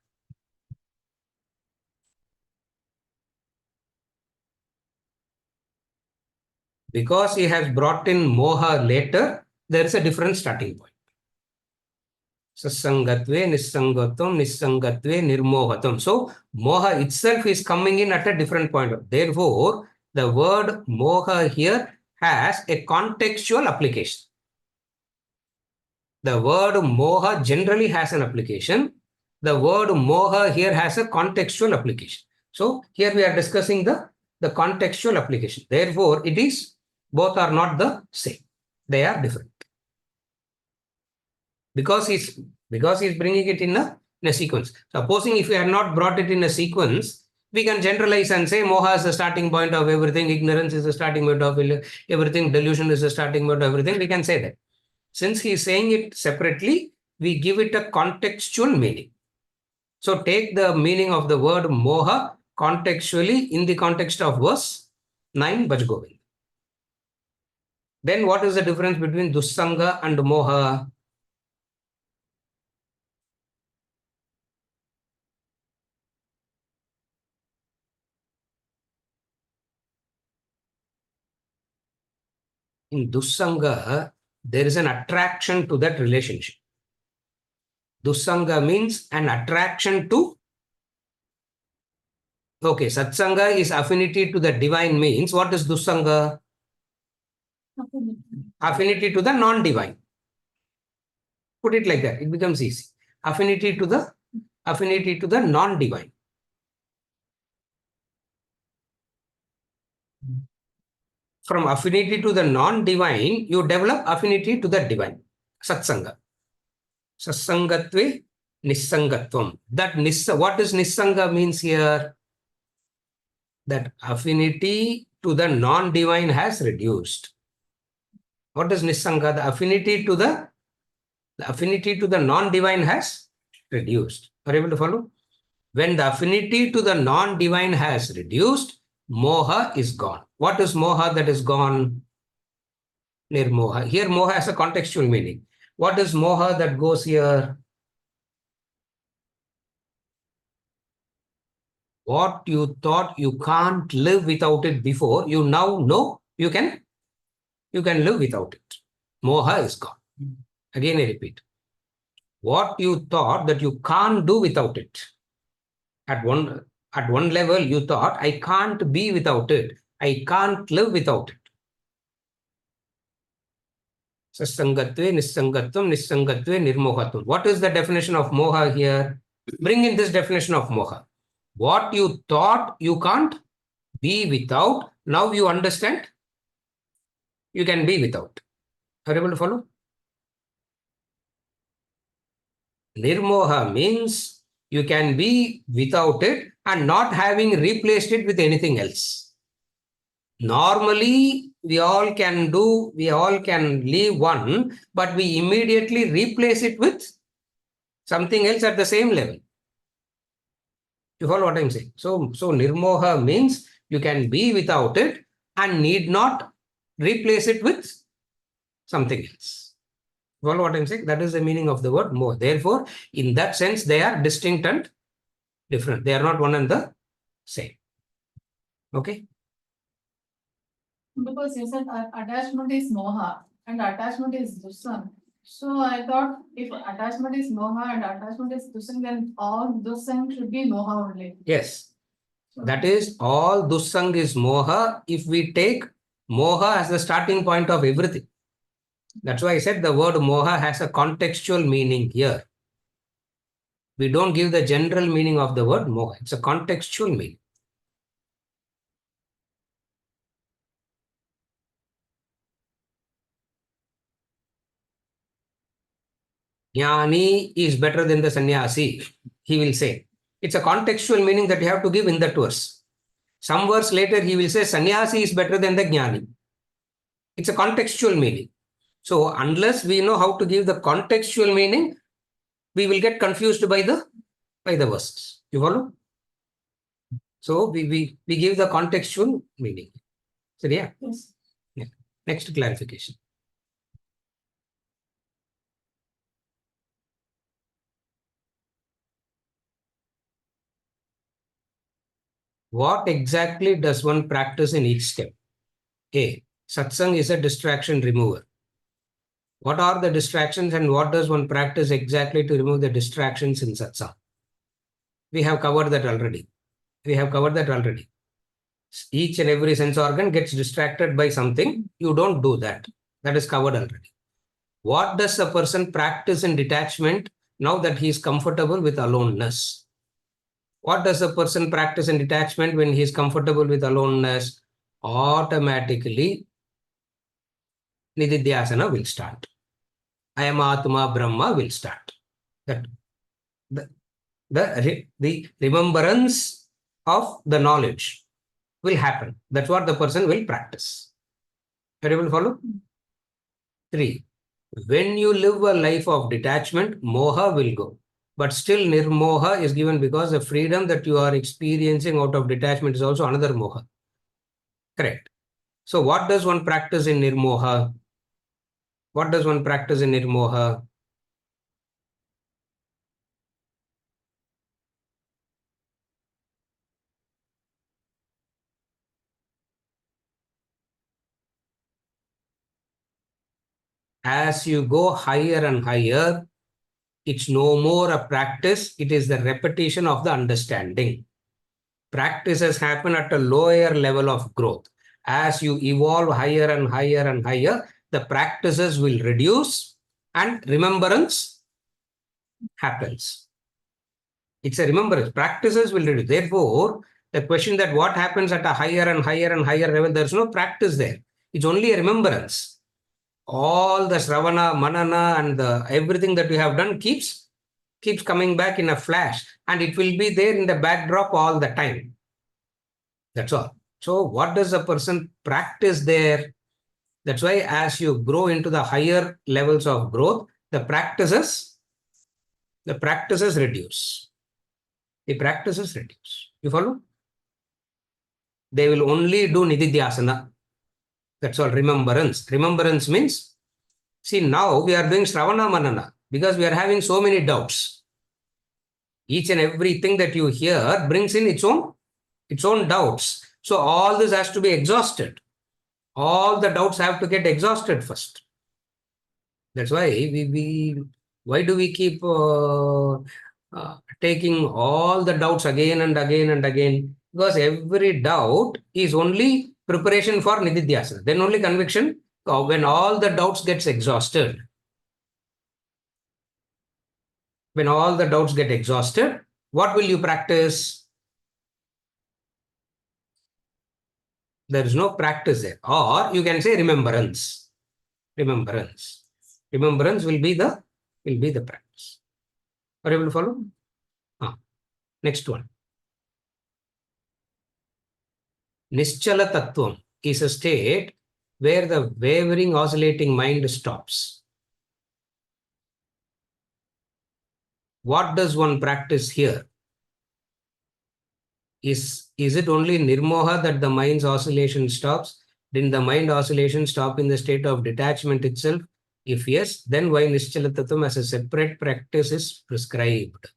Because he has brought in moha later, there is a different starting point. Sasangatve, Nisangatvam, Nisangatve, Nirmohatam. So, moha itself is coming in at a different point. Therefore, the word moha here has a contextual application. The word moha generally has an application. The word moha here has a contextual application. So, here we are discussing the contextual application. Therefore, it is, both are not the same. They are different. Because he's bringing it in a sequence. Supposing if we had not brought it in a sequence, we can generalize and say moha is the starting point of everything, ignorance is the starting point of everything, delusion is the starting point of everything. We can say that. Since he is saying it separately, we give it a contextual meaning. So take the meaning of the word moha contextually in the context of verse 9, Bhaj Govind. Then what is the difference between dussanga and moha? In dussanga, there is an attraction to that relationship. Dussanga means an attraction to. Okay, satsanga is affinity to the divine means. What is dussanga? Affinity to the non-divine. Put it like that, it becomes easy. Affinity to the non-divine. From affinity to the non-divine, you develop affinity to the divine. Satsanga. Sasangatve nisangatvam. That what is nisanga means here? That affinity to the non-divine has reduced. What is nisanga? The affinity to the non-divine has reduced. Are you able to follow? When the affinity to the non-divine has reduced, moha is gone. What is moha that is gone? Nirmoha. Here moha has a contextual meaning. What is moha that goes here? What you thought you can't live without it before, you now know you can live without it. Moha is gone. Again I repeat. What you thought that you can't do without it. At one level, you thought, I can't be without it. I can't live without it. Sasangatve, nisangatvam, nisangatve, nirmohatvam. What is the definition of moha here? Bring in this definition of moha. What you thought you can't be without, now you understand you can be without. Are you able to follow? Nirmoha means you can be without it and not having replaced it with anything else. Normally, we all can leave one, but we immediately replace it with something else at the same level. You follow what I'm saying? So nirmoha means you can be without it and need not replace it with something else. You follow what I'm saying? That is the meaning of the word moha. Therefore, in that sense, they are distinct and different. They are not one and the same. Okay? Because you said attachment is moha and attachment is dusan. So I thought if attachment is moha and attachment is dusan, then all dusan should be moha only. Yes. That is, all dussang is moha if we take moha as the starting point of everything. That's why I said the word moha has a contextual meaning here. We don't give the general meaning of the word moha. It's a contextual meaning. Jnani is better than the sannyasi, he will say. It's a contextual meaning that you have to give in that verse. Some verse later, he will say sannyasi is better than the jnani. It's a contextual meaning. So unless we know how to give the contextual meaning, we will get confused by the verses. You follow? So we give the contextual meaning. So yeah. Yes. Yeah. Next clarification. What exactly does one practice in each step? A. Satsang is a distraction remover. What are the distractions and what does one practice exactly to remove the distractions in satsang? We have covered that already. Each and every sense organ gets distracted by something. You don't do that. That is covered already. What does a person practice in detachment now that he is comfortable with aloneness? What does a person practice in detachment when he is comfortable with aloneness? Automatically, Nididhyasana will start. I am Atma Brahma will start. That the remembrance of the knowledge will happen. That's what the person will practice. Are you able to follow? 3. When you live a life of detachment, moha will go. But still nirmoha is given because the freedom that you are experiencing out of detachment is also another moha. Correct. So what does one practice in nirmoha? What does one practice in nirmoha? As you go higher and higher, it's no more a practice, it is the repetition of the understanding. Practices happen at a lower level of growth. As you evolve higher and higher and higher, the practices will reduce and remembrance happens. It's a remembrance. Practices will reduce. Therefore, the question that what happens at a higher and higher and higher level, there's no practice there. It's only a remembrance. All the Shravana, Manana, and everything that we have done keeps coming back in a flash, and it will be there in the backdrop all the time. That's all. So what does a person practice there? That's why as you grow into the higher levels of growth, the practices reduce. The practices reduce. You follow? They will only do Nididhyasana. That's all. Remembrance. Remembrance means, see, now we are doing Shravana Manana because we are having so many doubts. Each and everything that you hear brings in its own doubts. So all this has to be exhausted. All the doubts have to get exhausted first. That's why why do we keep taking all the doubts again and again and again? Because every doubt is only preparation for Nididhyasana. Then only conviction, when all the doubts gets exhausted. When all the doubts get exhausted, what will you practice? There is no practice there. Or you can say remembrance. Remembrance. Remembrance will be the practice. Are you able to follow? Next one. Nischala Tattvam is a state where the wavering, oscillating mind stops. What does one practice here? Is it only nirmoha that the mind's oscillation stops? Didn't the mind oscillation stop in the state of detachment itself? If yes, then why Nischala Tattvam as a separate practice is prescribed?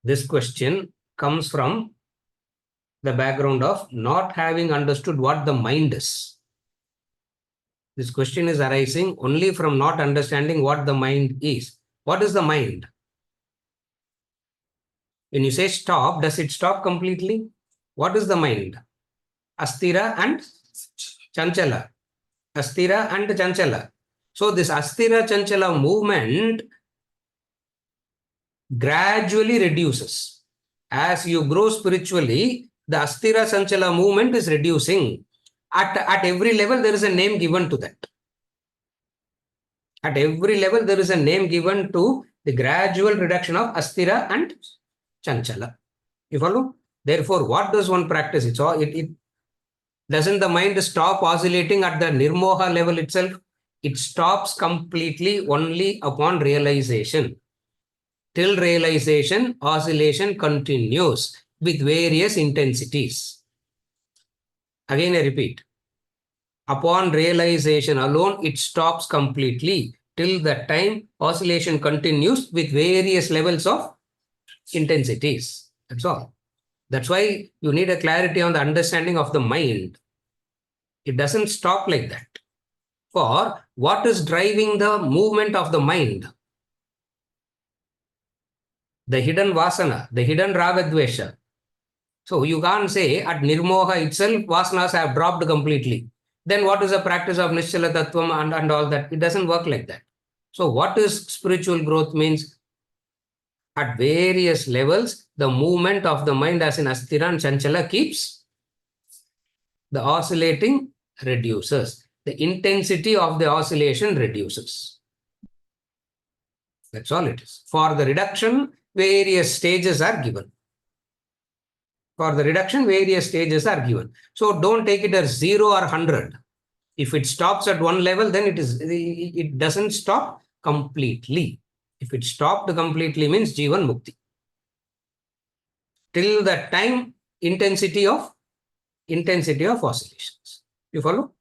This question comes from the background of not having understood what the mind is. This question is arising only from not understanding what the mind is. What is the mind? When you say stop, does it stop completely? What is the mind? Asthira and Chanchala. Asthira and Chanchala. So this Asthira Chanchala movement gradually reduces. As you grow spiritually, the Asthira Chanchala movement is reducing. At every level, there is a name given to that. At every level, there is a name given to the gradual reduction of Asthira and Chanchala. You follow? Therefore, what does one practice? It doesn't the mind stop oscillating at the nirmoha level itself? It stops completely only upon realization. Till realization, oscillation continues with various intensities. Again, I repeat. Upon realization alone, it stops completely. Till that time, oscillation continues with various levels of intensities. That's all. That's why you need a clarity on the understanding of the mind. It doesn't stop like that. For what is driving the movement of the mind? The hidden vasana, the hidden ragadvesha. So you can't say at nirmoha itself, vasanas have dropped completely. Then what is the practice of Nischala Tattvam and all that? It doesn't work like that. So what is spiritual growth means? At various levels, the movement of the mind as in Asthira and Chanchala keeps the oscillating reduces. The intensity of the oscillation reduces. That's all it is. For the reduction, various stages are given. For the reduction, various stages are given. So don't take it as 0 or 100. If it stops at one level, then it doesn't stop completely. If it stopped completely means Jivan Mukti. Till that time, intensity of oscillations. You follow?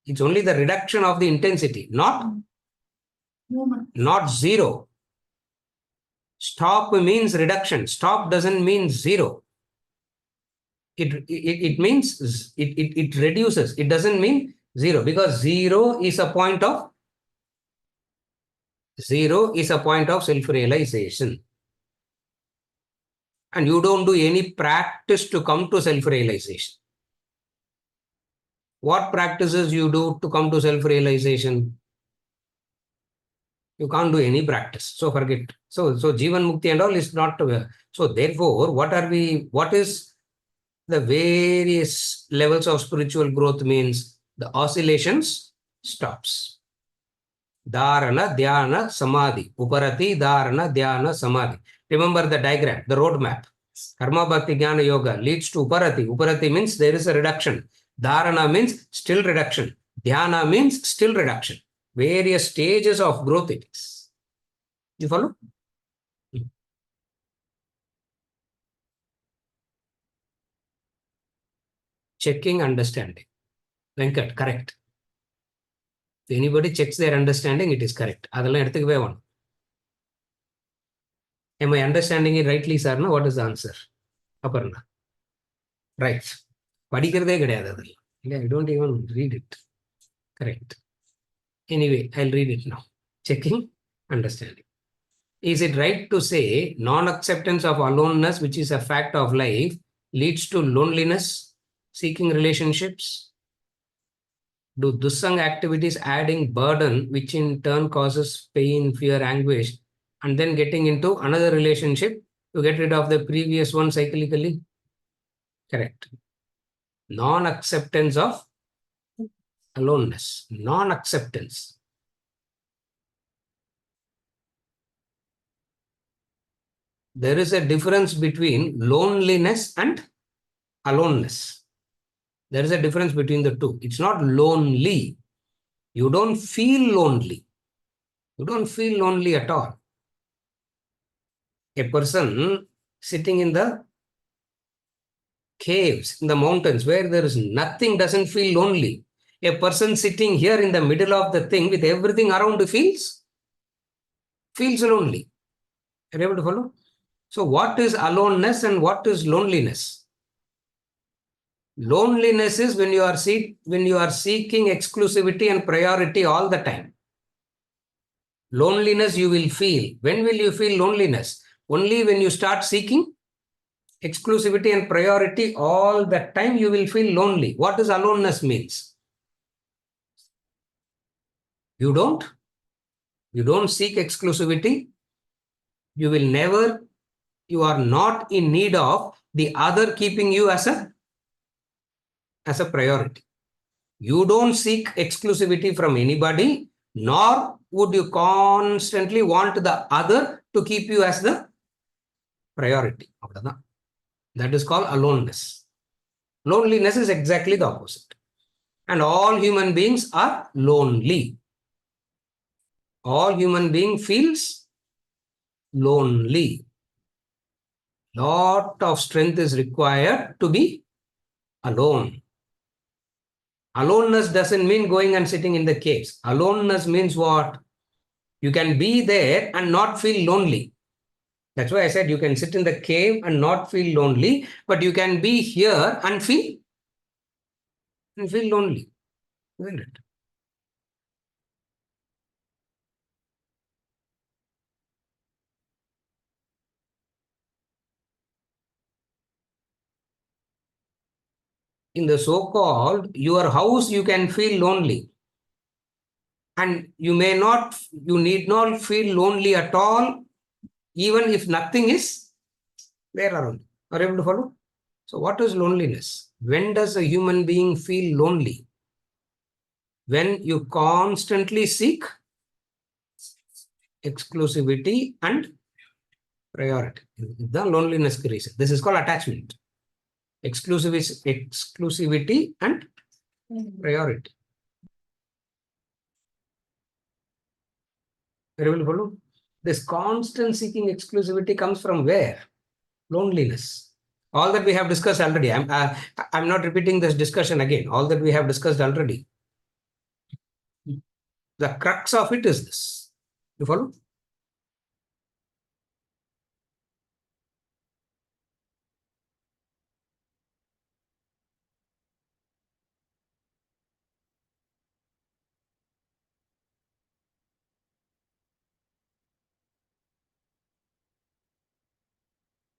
It's only the reduction of the intensity, not zero. Stop means reduction. Stop doesn't mean zero. It means it reduces. It doesn't mean zero, because zero is a point of self-realization. And you don't do any practice to come to self-realization. What practices you do to come to self-realization? You can't do any practice. So forget. So Jivan Mukti and all is not. So therefore, what is the various levels of spiritual growth means? The oscillations stops. Dharana, Dhyana, Samadhi. Uparati, Dharana, Dhyana, Samadhi. Remember the diagram, the roadmap. Karma Bhakti Jnana Yoga leads to Uparati. Uparati means there is a reduction. Dharana means still reduction. Dhyana means still reduction. Various stages of growth it is. You follow? Checking understanding. Venkat, correct. If anybody checks their understanding, it is correct. Adala eduthukuve one. Am I understanding it rightly, sir? No? What is the answer? Aparna. Right. Padikirade kedayadu adalla. I don't even read it. Correct. Anyway, I'll read it now. Checking understanding. Is it right to say non-acceptance of aloneness, which is a fact of life, leads to loneliness, seeking relationships? Do dussang activities adding burden, which in turn causes pain, fear, anguish, and then getting into another relationship to get rid of the previous one cyclically? Correct. Non-acceptance of aloneness. Non-acceptance. There is a difference between loneliness and aloneness. There is a difference between the two. It's not lonely. You don't feel lonely. You don't feel lonely at all. A person sitting in the caves, in the mountains, where there is nothing, doesn't feel lonely. A person sitting here in the middle of the thing with everything around feels lonely. Are you able to follow? So what is aloneness and what is loneliness? Loneliness is when you are seeking exclusivity and priority all the time. Loneliness you will feel. When will you feel loneliness? Only when you start seeking exclusivity and priority all the time, you will feel lonely. What does aloneness means? You don't seek exclusivity. You are not in need of the other keeping you as a priority. You don't seek exclusivity from anybody, nor would you constantly want the other to keep you as the priority. That is called aloneness. Loneliness is exactly the opposite. And all human beings are lonely. All human being feels lonely. Lot of strength is required to be alone. Aloneness doesn't mean going and sitting in the caves. Aloneness means what? You can be there and not feel lonely. That's why I said you can sit in the cave and not feel lonely, but you can be here and feel and feel lonely, isn't it? In the so-called your house, you can feel lonely. And you need not feel lonely at all, even if nothing is there around. Are you able to follow? So what is loneliness? When does a human being feel lonely? When you constantly seek exclusivity and priority. The loneliness reason. This is called attachment. Exclusivity and priority. Are you able to follow? This constant seeking exclusivity comes from where? Loneliness. All that we have discussed already. I'm not repeating this discussion again. All that we have discussed already. The crux of it is this. You follow?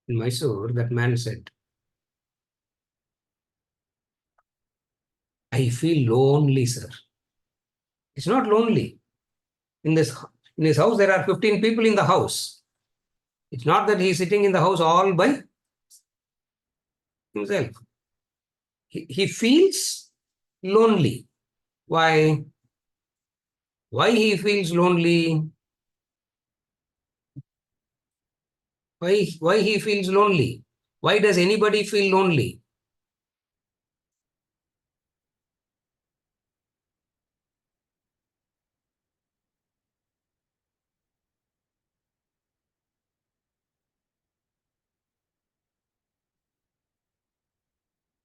In Mysore, that man said, I feel lonely, sir. It's not lonely. In his house, there are 15 people in the house. It's not that he's sitting in the house all by himself. He feels lonely. Why? Why he feels lonely? Why he feels lonely? Why does anybody feel lonely?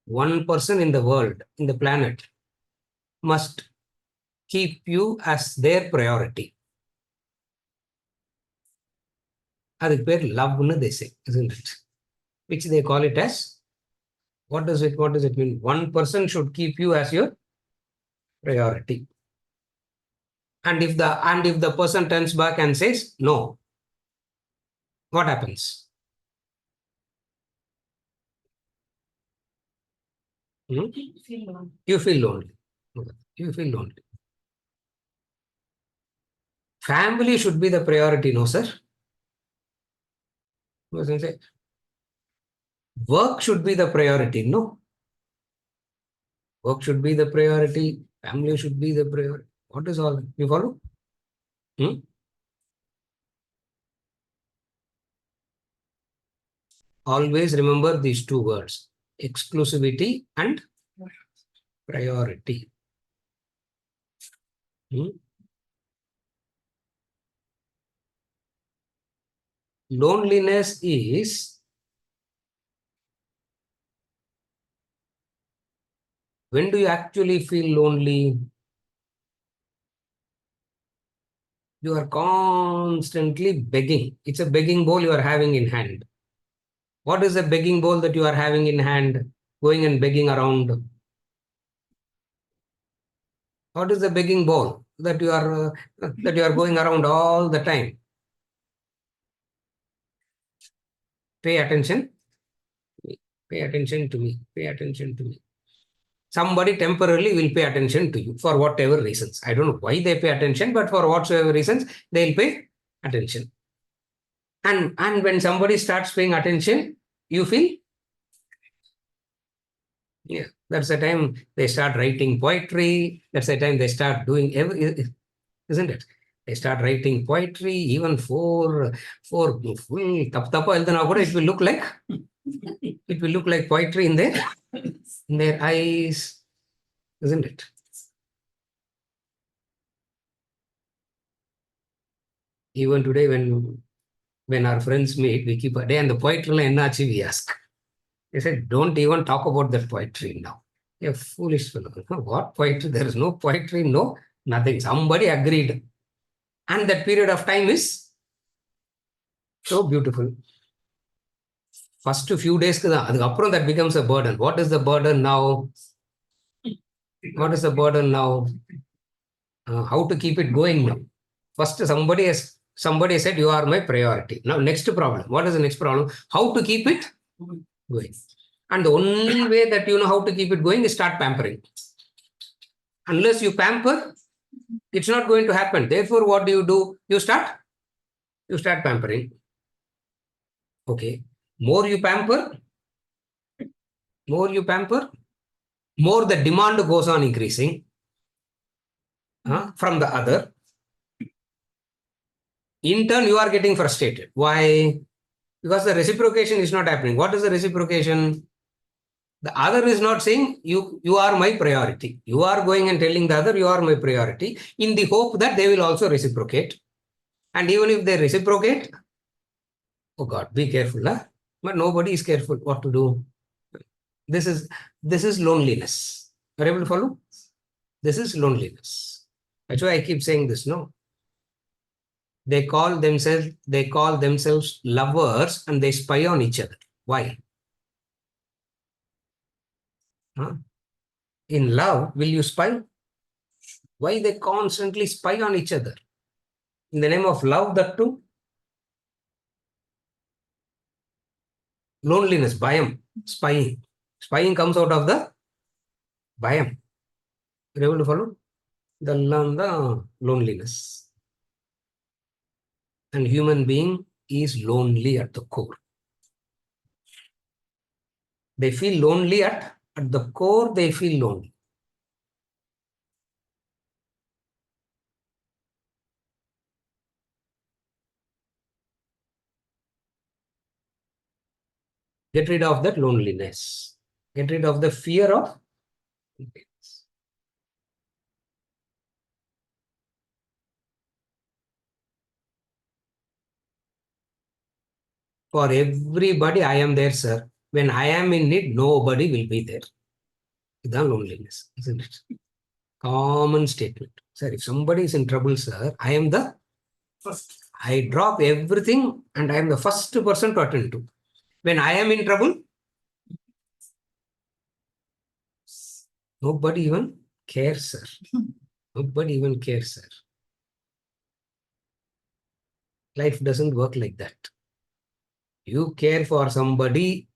One person in the world, in the planet, must keep you as their priority. அதுக்கு பேர் லவ்னு they say, isn't it? Which they call it as, what does it mean? One person should keep you as your priority. And if the person turns back and says no, what happens? You feel lonely. You feel lonely. Family should be the priority, no, sir? Work should be the priority, no? Work should be the priority. Family should be the priority. What is all? You follow? Always remember these two words: exclusivity and priority. Loneliness is when do you actually feel lonely? You are constantly begging. It's a begging bowl you are having in hand. What is a begging bowl that you are having in hand, going and begging around? What is the begging bowl that you are going around all the time? Pay attention. Pay attention to me. Pay attention to me. Somebody temporarily will pay attention to you for whatever reasons. I don't know why they pay attention, but for whatsoever reasons, they'll pay attention. And when somebody starts paying attention, you feel, yeah, that's the time they start writing poetry. That's the time they start doing isn't it? They start writing poetry, even for full tapa eldana kuda it will look like poetry in their eyes, isn't it? Even today, when our friends meet, we keep a day and the poetry ennachi we ask. They said, don't even talk about that poetry now. A foolish fellow. What poetry? There is no poetry, no nothing. Somebody agreed. And that period of time is so beautiful. First few days, that becomes a burden. What is the burden now? What is the burden now? How to keep it going now? First, somebody said you are my priority. Now, next problem. What is the next problem? How to keep it going? And the only way that you know how to keep it going is start pampering. Unless you pamper, it's not going to happen. Therefore, what do? You start pampering. Okay. More you pamper, more the demand goes on increasing from the other. In turn, you are getting frustrated. Why? Because the reciprocation is not happening. What is the reciprocation? The other is not saying you are my priority. You are going and telling the other you are my priority in the hope that they will also reciprocate. And even if they reciprocate, oh God, be careful. Huh? But nobody is careful what to do. This is loneliness. Are you able to follow? This is loneliness. That's why I keep saying this, no? They call themselves lovers and they spy on each other. Why? Huh? In love, will you spy? Why they constantly spy on each other? In the name of love, that too? Loneliness, bhayam, spying. Spying comes out of the bhayam. Are you able to follow? The loneliness. And human being is lonely at the core. They feel lonely at the core, they feel lonely. Get rid of that loneliness. Get rid of the fear of loneliness. For everybody, I am there, sir. When I am in need, nobody will be there. It's loneliness, isn't it? Common statement. Sir, if somebody is in trouble, sir, I am the first. I drop everything and I am the first person to attend to. When I am in trouble, nobody even cares, sir. Nobody even cares, sir. Life doesn't work like that. You care for somebody,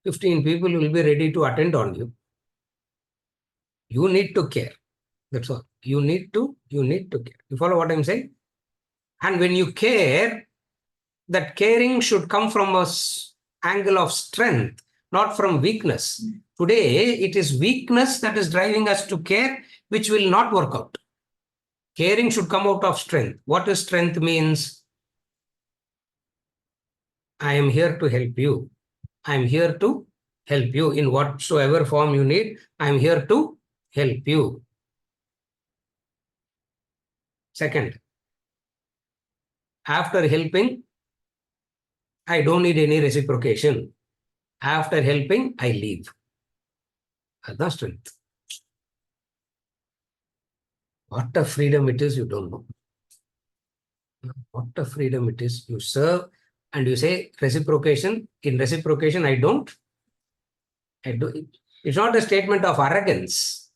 15 people will be ready to attend on you. You need to care. That's all. You need to care. You follow what I'm saying? And when you care, that caring should come from an angle of strength, not from weakness. Today, it is weakness that is driving us to care, which will not work out. Caring should come out of strength. What does strength means? I am here to help you. I am here to help you in whatsoever form you need. I am here to help you. Second, after helping, I don't need any reciprocation. After helping, I leave. That's strength. What a freedom it is, you don't know. What a freedom it is. You serve and you say reciprocation. In reciprocation, I do. It's not a statement of arrogance.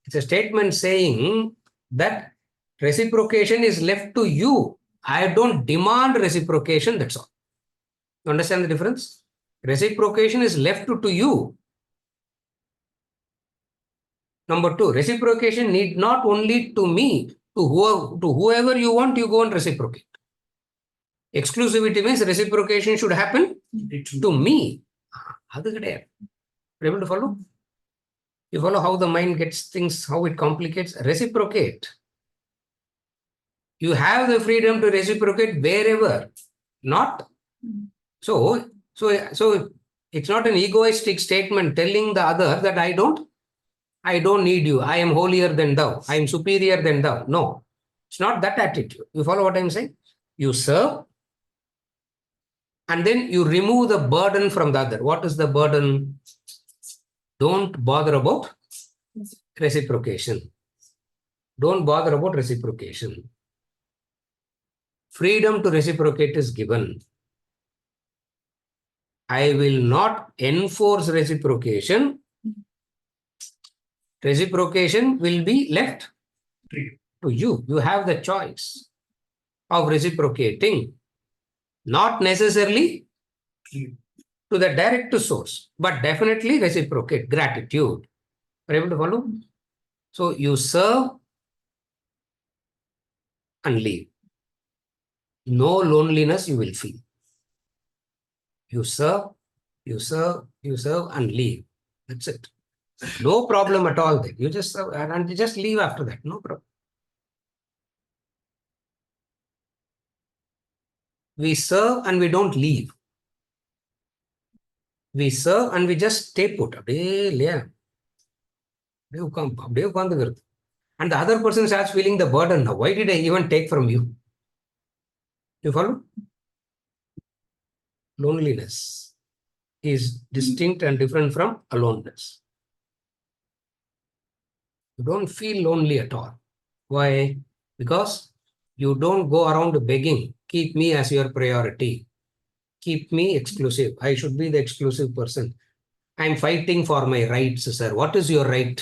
It's a statement saying that reciprocation is left to you. I don't demand reciprocation, that's all. You understand the difference? Reciprocation is left to you. Number two, reciprocation need not only to me, to whoever you want, you go and reciprocate. Exclusivity means reciprocation should happen to me. Able to follow? You follow how the mind gets things, how it complicates? Reciprocate. You have the freedom to reciprocate wherever. Not. So it's not an egoistic statement telling the other that I don't need you. I am holier than thou. I am superior than thou. No, it's not that attitude. You follow what I'm saying? You serve and then you remove the burden from the other. What is the burden? Don't bother about reciprocation. Don't bother about reciprocation. Freedom to reciprocate is given. I will not enforce reciprocation. Reciprocation will be left to you. You have the choice of reciprocating, not necessarily to the direct source, but definitely reciprocate gratitude. Are you able to follow? So you serve and leave. No loneliness you will feel. You serve, and leave. That's it. No problem at all. Then you just serve and you just leave after that. No problem. We serve and we don't leave. We serve and we just stay put. And the other person starts feeling the burden. Now, why did I even take from you? You follow? Loneliness is distinct and different from aloneness. You don't feel lonely at all. Why? Because you don't go around begging, keep me as your priority. Keep me exclusive. I should be the exclusive person. I'm fighting for my rights, sir. What is your right?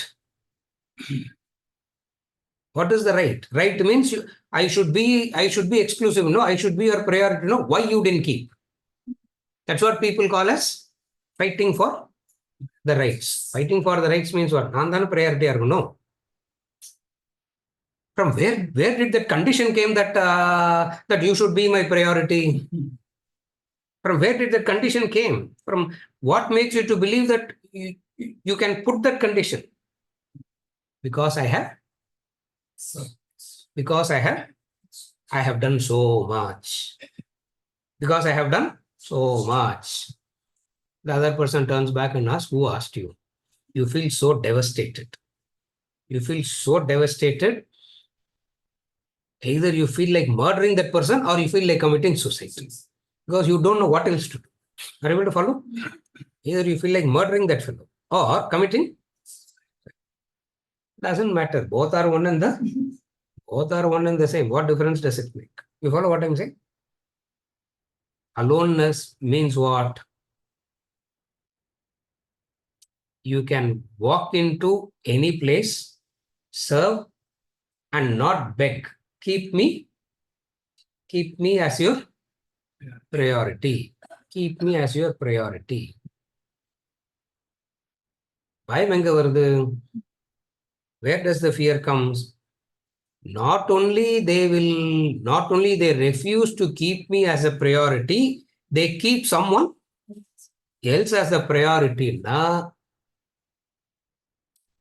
What is the right? Right means I should be exclusive. No, I should be your priority. No, why you didn't keep? That's what people call as fighting for the rights. Fighting for the rights means what? Priority. No. From where did that condition came that that you should be my priority? From where did that condition came? From what makes you to believe that you can put that condition? Because I have done so much. Because I have done so much. The other person turns back and asks, who asked you? You feel so devastated. You feel so devastated. Either you feel like murdering that person or you feel like committing suicide. Because you don't know what else to do. Are you able to follow? Either you feel like murdering that fellow or committing. Doesn't matter. Both are one and the same. What difference does it make? You follow what I'm saying? Aloneness means what? You can walk into any place, serve, and not beg. Keep me as your priority. Keep me as your priority. Why Where does the fear comes? Not only they refuse to keep me as a priority, they keep someone else as a priority.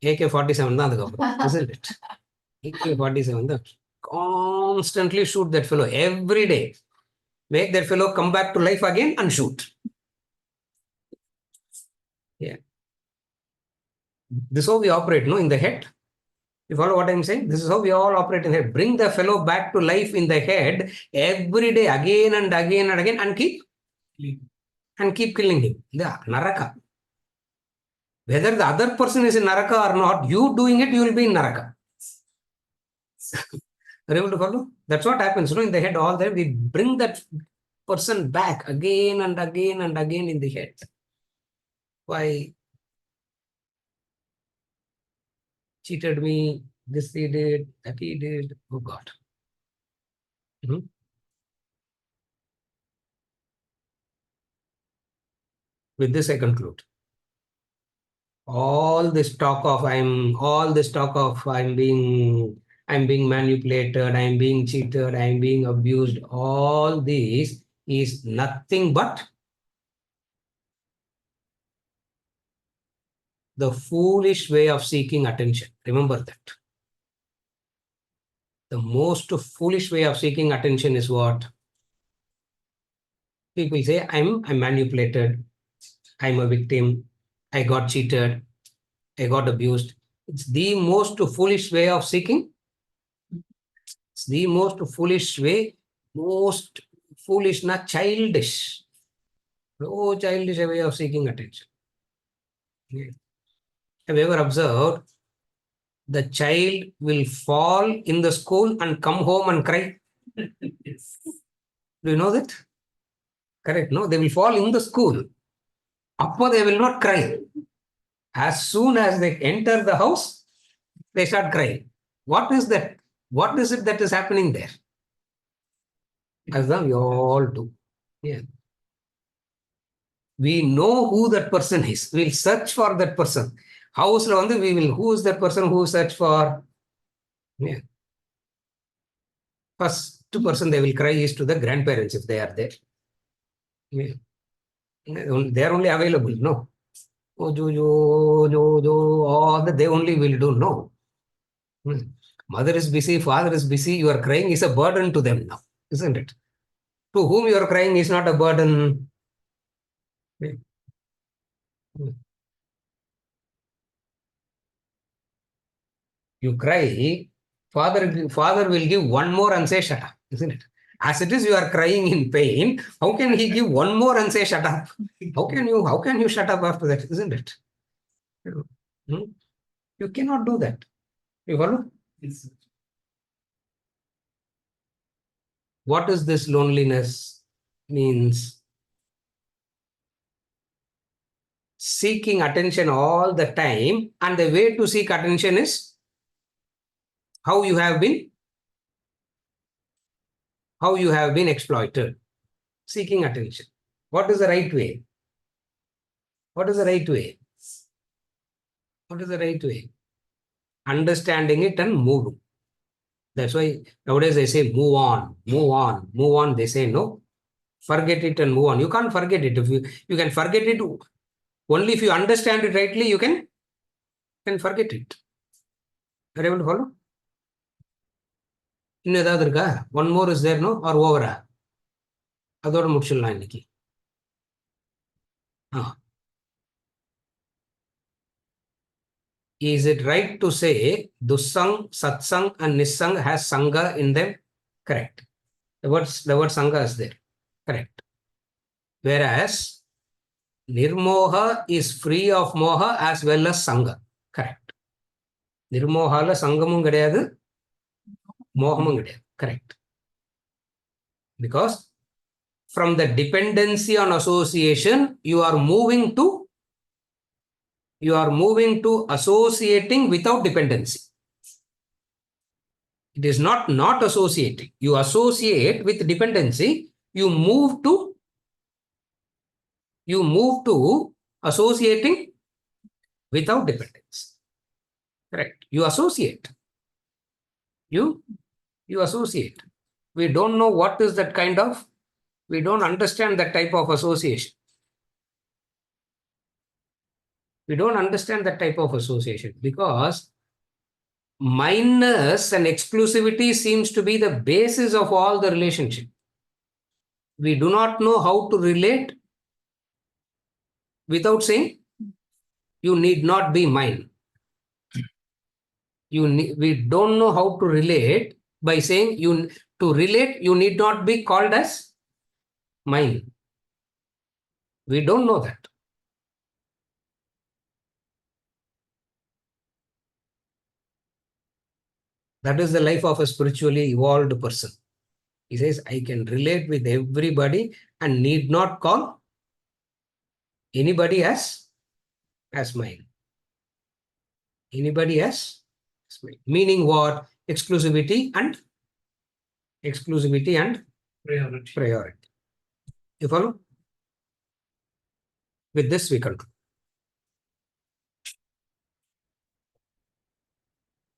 AK-47 isn't it? AK-47 constantly shoot that fellow every day. Make that fellow come back to life again and shoot. Yeah. This is how we operate, no, in the head. You follow what I'm saying? This is how we all operate in the head. Bring the fellow back to life in the head every day, again and again and again, and keep killing him. Yeah, Naraka. Whether the other person is in Naraka or not, you doing it, you will be in Naraka. Are you able to follow? That's what happens, in the head all that. We bring that person back again and again and again in the head. Why? Cheated me, this he did, that he did. Oh God. With this, I conclude. All this talk of I'm being manipulated, I'm being cheated, I'm being abused, all this is nothing but the foolish way of seeking attention. Remember that. The most foolish way of seeking attention is what? People say, I'm manipulated, I'm a victim, I got cheated, I got abused. It's the most foolish way of seeking. It's the most foolish way, most foolish, not childish. No childish way of seeking attention. Yeah. Have you ever observed the child will fall in the school and come home and cry? Do you know that? Correct, no? They will fall in the school Appo they will not cry. As soon as they enter the house, they start crying. What is that? What is it that is happening there? As we all do. Yeah. We know who that person is. We'll search for that person. House we will, who is that person who search for? Yeah. First person they will cry is to the grandparents if they are there. Yeah. They are only available, no. Oh, all that they only will do, no. Mother is busy, father is busy, you are crying is a burden to them now, isn't it? To whom you are crying is not a burden. You cry, father will give one more and say shut up, isn't it? As it is, you are crying in pain. How can he give one more and say shut up? How can you shut up after that, isn't it? You cannot do that. You follow? Yes. What is this loneliness? Means seeking attention all the time, and the way to seek attention is how you have been exploited. Seeking attention. What is the right way? What is the right way? What is the right way? Understanding it and moving. That's why nowadays they say move on, move on, move on. They say no. Forget it and move on. You can't forget it. If you can forget it only if you understand it rightly, you can forget it. Are you able to follow? இன்னும் ஏதாவது இருக்கா? One more is there, no? Or over? அதோட முடிச்சிடலாம் இன்னைக்கு. Is it right to say Dussang, Satsang and Nissang has Sangha in them? Correct. The word Sangha is there. Correct. Whereas Nirmoha is free of Moha as well as Sangha. Correct. Nirmohala Sangamum கிடையாது, Mohamum கிடையாது. Correct. Because from the dependency on association, you are moving to associating without dependency. It is not associating. You associate with dependency. You move to associating without dependence. Correct. You associate. You associate. We don't know what is that kind of. We don't understand that type of association. We don't understand that type of association because minus and exclusivity seems to be the basis of all the relationship. We do not know how to relate without saying, you need not be mine. We don't know how to relate by saying, to relate, you need not be called as mine. We don't know that. That is the life of a spiritually evolved person. He says, I can relate with everybody and need not call anybody as mine. Anybody as mine. Meaning what? Exclusivity and priority. You follow? With this we conclude.